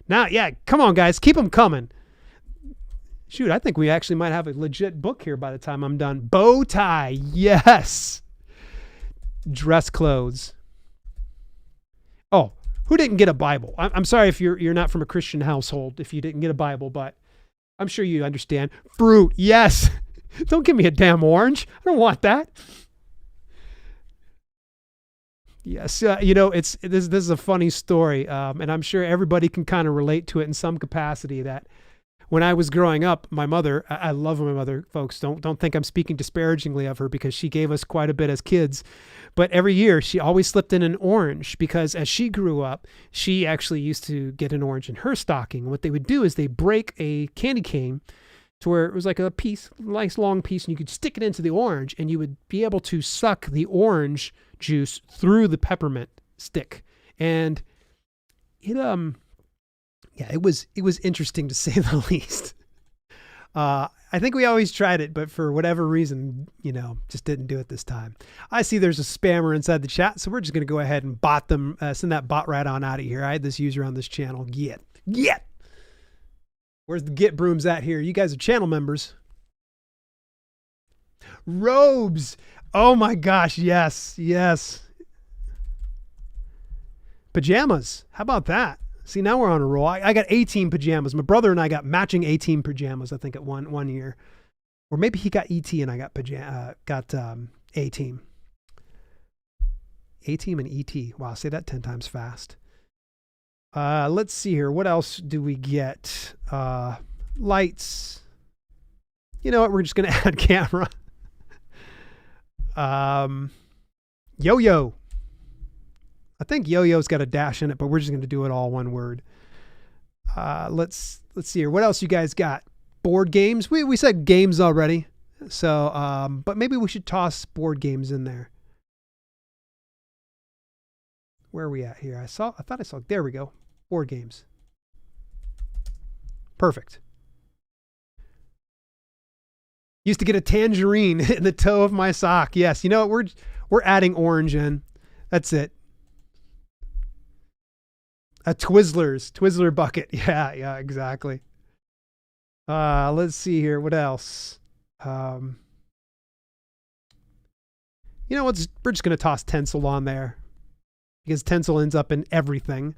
Now, yeah, come on, guys, keep them coming. Shoot, I think we actually might have a legit book here by the time I'm done. Bow tie, yes. Dress clothes. Oh, who didn't get a Bible? I'm sorry if you're not from a Christian household if you didn't get a Bible, but I'm sure you understand. Fruit, yes. Don't give me a damn orange. I don't want that. Yes, this is a funny story, and I'm sure everybody can kind of relate to it in some capacity. That when I was growing up, my mother, I love my mother, folks. Don't think I'm speaking disparagingly of her because she gave us quite a bit as kids. But every year she always slipped in an orange because as she grew up, she actually used to get an orange in her stocking. What they would do is they break a candy cane to where it was like a piece, nice long piece, and you could stick it into the orange and you would be able to suck the orange juice through the peppermint stick. And it was interesting to say the least. I think we always tried it, but for whatever reason, just didn't do it this time. I see there's a spammer inside the chat, so we're just going to go ahead and bot them, send that bot right on out of here. I had this user on this channel. Get. Where's the get brooms at here? You guys are channel members. Robes. Oh my gosh. Yes. Pajamas. How about that? See, now we're on a roll. I got 18 pajamas. My brother and I got matching 18 pajamas, I think, at one year. Or maybe he got ET and I got A-Team. A-Team and ET. Wow, say that 10 times fast. Let's see here. What else do we get? Lights. You know what? We're just going to add camera. Yo-yo. I think yo-yo's got a dash in it, but we're just going to do it all one word. Let's see here. What else you guys got? Board games. We said games already. So, but maybe we should toss board games in there. Where are we at here? I thought I saw, there we go. Board games. Perfect. Used to get a tangerine in the toe of my sock. Yes. You know what? We're adding orange in. That's it. A Twizzler bucket. Yeah, exactly. Let's see here. What else? You know what? We're just going to toss Tencel on there because Tencel ends up in everything.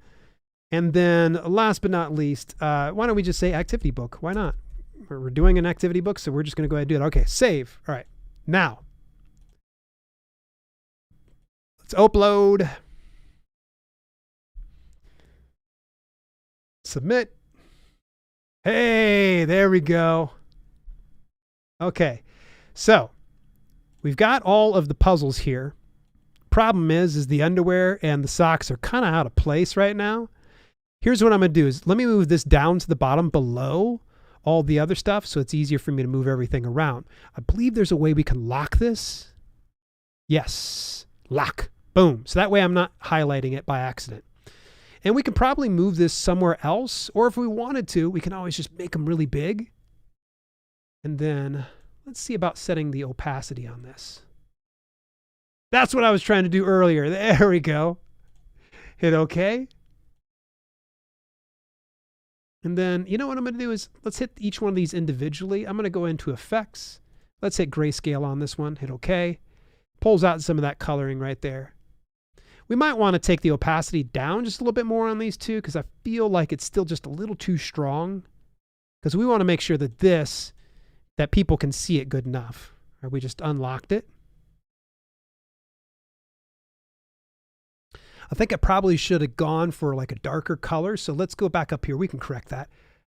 And then last but not least, why don't we just say activity book? Why not? We're doing an activity book, so we're just going to go ahead and do it. Okay, save. All right. Now, let's upload. Submit. Hey, there we go. Okay, so we've got all of the puzzles here. Problem is the underwear and the socks are kind of out of place right now. Here's what I'm going to do is let me move this down to the bottom below all the other stuff so it's easier for me to move everything around. I believe there's a way we can lock this. Yes, lock. Boom. So that way I'm not highlighting it by accident. And we can probably move this somewhere else, or if we wanted to, we can always just make them really big. And then let's see about setting the opacity on this. That's what I was trying to do earlier. There we go. Hit OK. And then, you know what I'm going to do is let's hit each one of these individually. I'm going to go into effects. Let's hit grayscale on this one, hit OK. Pulls out some of that coloring right there. We might want to take the opacity down just a little bit more on these two because I feel like it's still just a little too strong, because we want to make sure that that people can see it good enough. All right, we just unlocked it. I think I probably should have gone for like a darker color. So let's go back up here. We can correct that.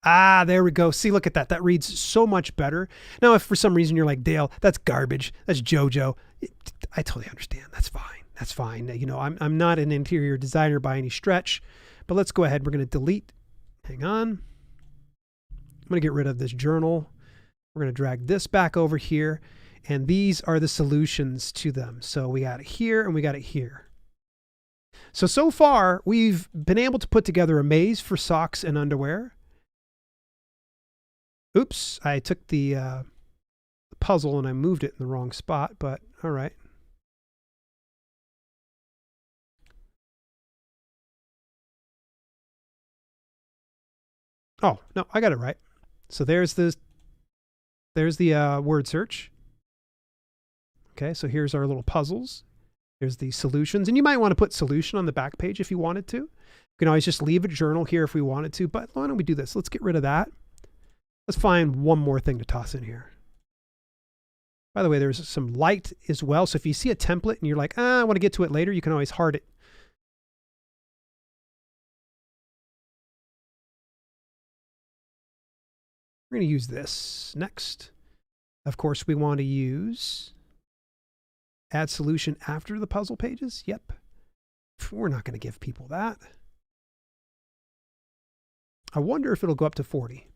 Ah, there we go. See, look at that. That reads so much better. Now, if for some reason you're like, Dale, that's garbage, that's JoJo, I totally understand. That's fine. That's fine. You know, I'm not an interior designer by any stretch, but let's go ahead. We're going to delete. Hang on. I'm going to get rid of this journal. We're going to drag this back over here. And these are the solutions to them. So we got it here and we got it here. So far, we've been able to put together a maze for socks and underwear. Oops, I took the puzzle and I moved it in the wrong spot, but all right. Oh, no, I got it right. So there's the word search. Okay, so here's our little puzzles. There's the solutions, and you might want to put solution on the back page if you wanted to. You can always just leave a journal here if we wanted to, but why don't we do this? Let's get rid of that. Let's find one more thing to toss in here. By the way, there's some light as well. So if you see a template and you're like, I want to get to it later, you can always hard it. We're going to use this next. Of course, we want to use add solution after the puzzle pages. Yep. We're not going to give people that. I wonder if it'll go up to 40.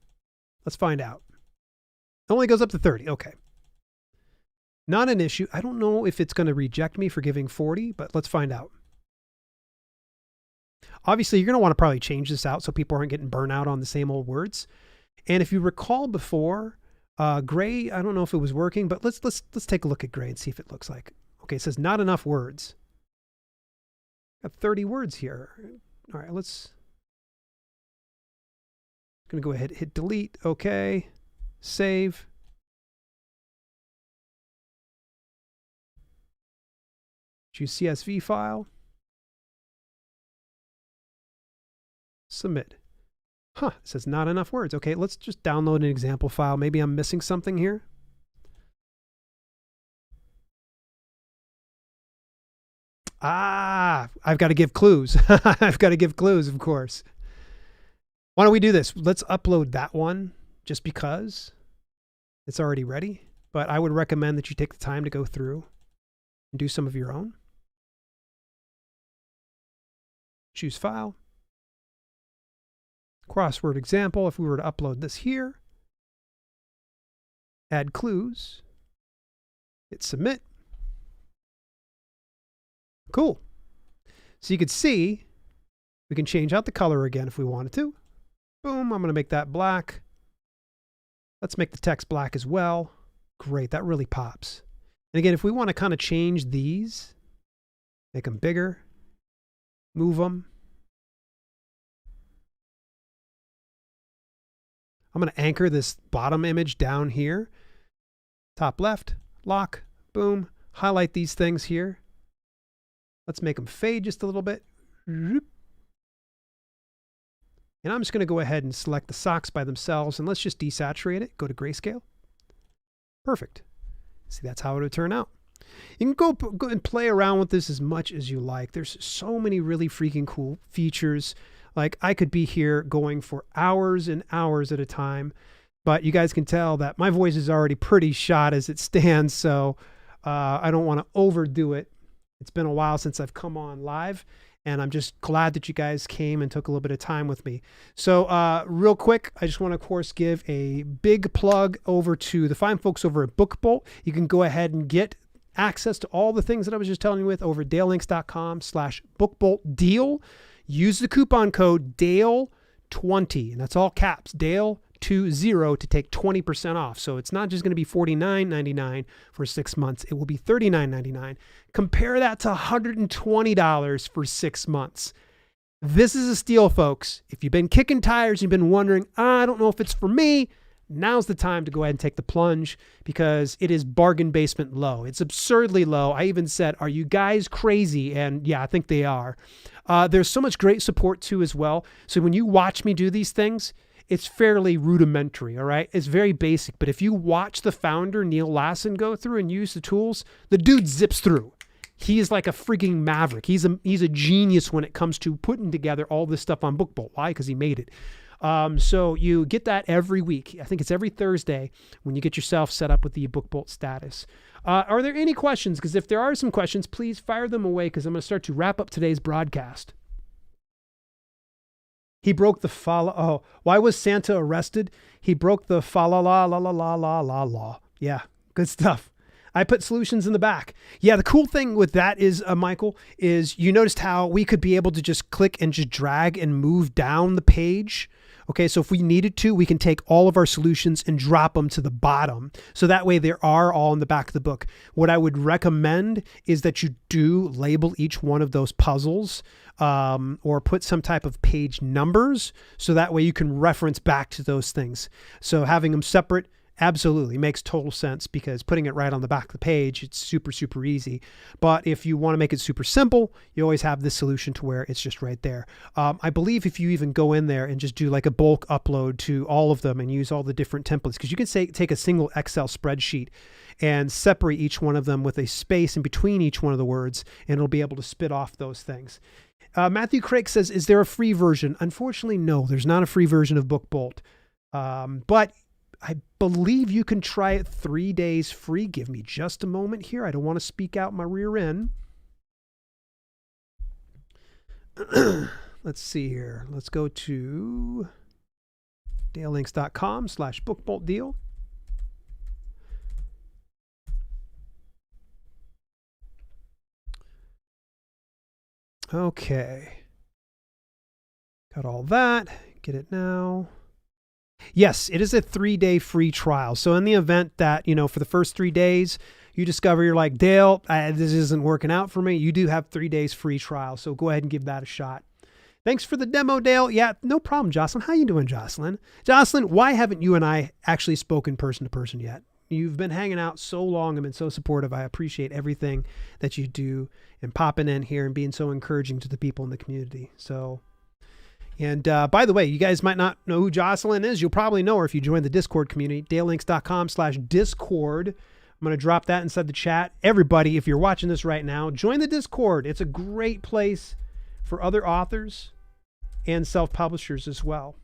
Let's find out. It only goes up to 30. Okay. Not an issue. I don't know if it's going to reject me for giving 40, but let's find out. Obviously, you're going to want to probably change this out so people aren't getting burnt out on the same old words. And if you recall before, gray, I don't know if it was working, but let's take a look at gray and see if it looks like. Okay, it says not enough words. Got 30 words here. All right, let's. Going to go ahead, hit delete. Okay, save. Choose CSV file. Submit. Huh, it says not enough words. Okay, let's just download an example file. Maybe I'm missing something here. Ah, I've got to give clues. I've got to give clues, of course. Why don't we do this? Let's upload that one just because it's already ready. But I would recommend that you take the time to go through and do some of your own. Choose file. Crossword example. If we were to upload this here, add clues, hit submit. Cool. So you can see we can change out the color again if we wanted to. Boom, I'm going to make that black. Let's make the text black as well. Great, that really pops. And again, if we want to kind of change these, make them bigger, move them. I'm going to anchor this bottom image down here. Top left, lock, boom, highlight these things here. Let's make them fade just a little bit. And I'm just going to go ahead and select the socks by themselves, and let's just desaturate it. Go to grayscale. Perfect. See, that's how it would turn out. You can go and play around with this as much as you like. There's so many really freaking cool features. Like, I could be here going for hours and hours at a time, but you guys can tell that my voice is already pretty shot as it stands, so I don't want to overdo it. It's been a while since I've come on live, and I'm just glad that you guys came and took a little bit of time with me. So real quick, I just want to, of course, give a big plug over to the fine folks over at BookBolt. You can go ahead and get access to all the things that I was just telling you with over at dalelinks.com/bookboltdeal. Use the coupon code DALE20, and that's all caps, DALE20 to take 20% off. So it's not just going to be $49.99 for 6 months. It will be $39.99. Compare that to $120 for 6 months. This is a steal, folks. If you've been kicking tires, you've been wondering, I don't know if it's for me, now's the time to go ahead and take the plunge because it is bargain basement low. It's absurdly low. I even said, are you guys crazy? And yeah, I think they are. There's so much great support too as well. So when you watch me do these things, it's fairly rudimentary, all right? It's very basic. But if you watch the founder, Neil Lassen, go through and use the tools, the dude zips through. He is like a freaking maverick. He's a genius when it comes to putting together all this stuff on BookBolt. Why? Because he made it. So you get that every week. I think it's every Thursday when you get yourself set up with the BookBolt status. Are there any questions? Because if there are some questions, please fire them away because I'm going to start to wrap up today's broadcast. He broke the Oh, why was Santa arrested? He broke the fa la la la la la la la la. Yeah, good stuff. I put solutions in the back. Yeah, the cool thing with that is, Michael, is you noticed how we could be able to just click and just drag and move down the page. Okay, so if we needed to, we can take all of our solutions and drop them to the bottom. So that way they are all in the back of the book. What I would recommend is that you do label each one of those puzzles or put some type of page numbers. So that way you can reference back to those things. So having them separate absolutely makes total sense because putting it right on the back of the page, it's super, super easy. But if you want to make it super simple, you always have this solution to where it's just right there. I believe if you even go in there and just do like a bulk upload to all of them and use all the different templates, because you can take a single Excel spreadsheet and separate each one of them with a space in between each one of the words, and it'll be able to spit off those things. Matthew Craig says, is there a free version? Unfortunately, no, there's not a free version of BookBolt. But I believe you can try it 3 days free. Give me just a moment here. I don't want to speak out my rear end. Let's see here. Let's go to dalelinks.com/bookboltdeal. Okay. Got all that. Get it now. Yes, it is a 3-day free trial. So in the event that, for the first 3 days, you discover you're like, Dale, this isn't working out for me, you do have 3 days free trial. So go ahead and give that a shot. Thanks for the demo, Dale. Yeah, no problem, Jocelyn. How you doing, Jocelyn? Jocelyn, why haven't you and I actually spoken person to person yet? You've been hanging out so long and been so supportive. I appreciate everything that you do and popping in here and being so encouraging to the people in the community. So... And by the way, you guys might not know who Jocelyn is. You'll probably know her if you join the Discord community, dalelinks.com/Discord. I'm going to drop that inside the chat. Everybody, if you're watching this right now, join the Discord. It's a great place for other authors and self-publishers as well.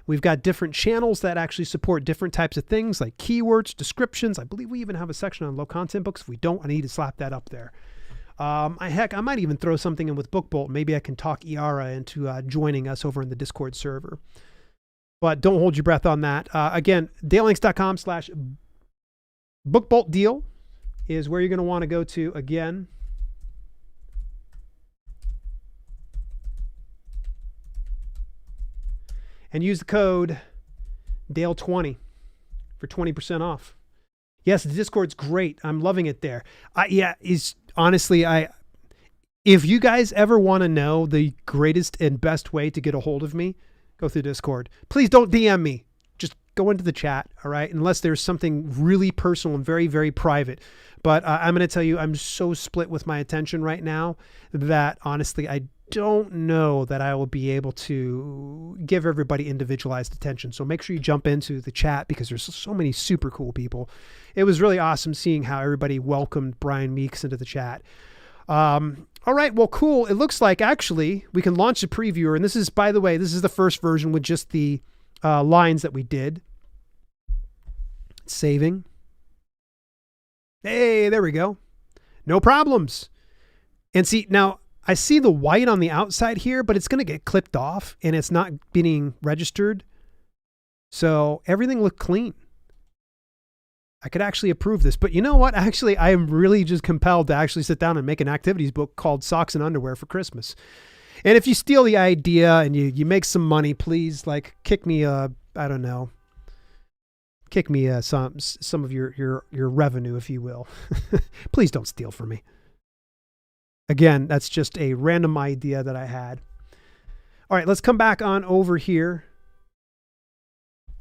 We've got different channels that actually support different types of things like keywords, descriptions. I believe we even have a section on low content books. If we don't, I need to slap that up there. I might even throw something in with BookBolt. Maybe I can talk Iara into joining us over in the Discord server. But don't hold your breath on that. Again, dalelinks.com/bookboltdeal is where you're going to want to go to again. And use the code Dale20 for 20% off. Yes, the Discord's great. I'm loving it there. Honestly, if you guys ever want to know the greatest and best way to get a hold of me, go through Discord. Please don't DM me. Just go into the chat, all right? Unless there's something really personal and very, very private. But I'm going to tell you, I'm so split with my attention right now that honestly, I don't know that I will be able to give everybody individualized attention. So make sure you jump into the chat because there's so many super cool people. It was really awesome seeing how everybody welcomed Brian Meeks into the chat. All right, well, cool. It looks like actually we can launch a previewer. And this is, by the way, this is the first version with just the lines that we did. Saving. Hey, there we go. No problems. And see, now I see the white on the outside here, but it's going to get clipped off and it's not being registered. So everything looked clean. I could actually approve this, but you know what? Actually, I am really just compelled to actually sit down and make an activities book called Socks and Underwear for Christmas. And if you steal the idea and you make some money, please kick me some of your revenue, if you will. Please don't steal from me. Again, that's just a random idea that I had. All right, let's come back on over here.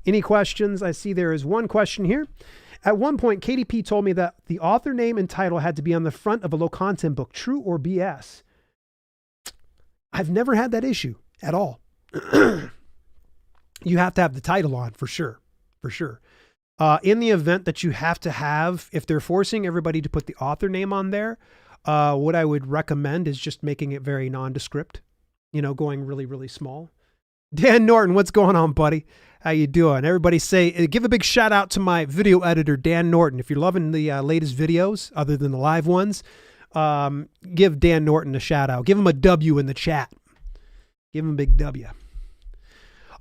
Any questions? I see there is one question here. At one point, KDP told me that the author name and title had to be on the front of a low content book. True or BS? I've never had that issue at all. You have to have the title on for sure. For sure. In the event that you have to have, if they're forcing everybody to put the author name on there, what I would recommend is just making it very nondescript, going really, really small. Dan Norton, what's going on, buddy? How you doing? Everybody give a big shout out to my video editor, Dan Norton. If you're loving the latest videos, other than the live ones, give Dan Norton a shout out. Give him a W in the chat. Give him a big W.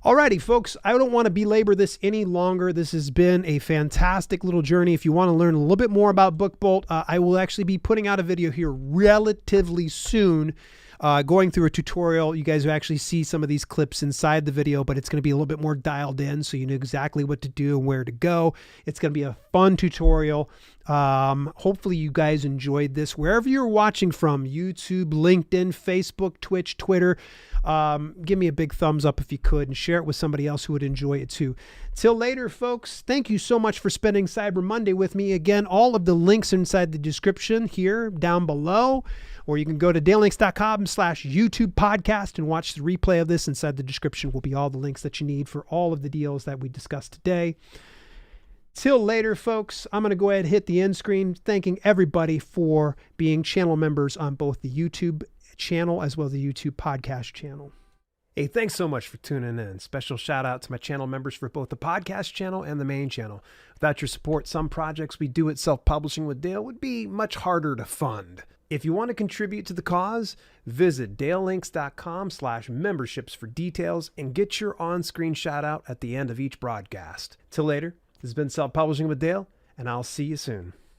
Alrighty, folks, I don't want to belabor this any longer. This has been a fantastic little journey. If you want to learn a little bit more about BookBolt, I will actually be putting out a video here relatively soon, going through a tutorial. You guys will actually see some of these clips inside the video, but it's going to be a little bit more dialed in so you know exactly what to do and where to go. It's going to be a fun tutorial. Hopefully you guys enjoyed this. Wherever you're watching from, YouTube, LinkedIn, Facebook, Twitch, Twitter, give me a big thumbs up if you could and share it with somebody else who would enjoy it too. Till later, folks, thank you so much for spending Cyber Monday with me. Again, all of the links are inside the description here down below, or you can go to dalelinks.com/YouTube podcast and watch the replay of this. Inside the description will be all the links that you need for all of the deals that we discussed today. Till later, folks, I'm going to go ahead and hit the end screen, thanking everybody for being channel members on both the YouTube channel as well as the YouTube podcast channel. Hey, thanks so much for tuning in. Special shout out to my channel members for both the podcast channel and the main channel. Without your support, some projects we do at Self-Publishing with Dale would be much harder to fund. If you want to contribute to the cause, visit dalelinks.com/memberships for details and get your on-screen shout out at the end of each broadcast. Till later, this has been Self-Publishing with Dale, and I'll see you soon.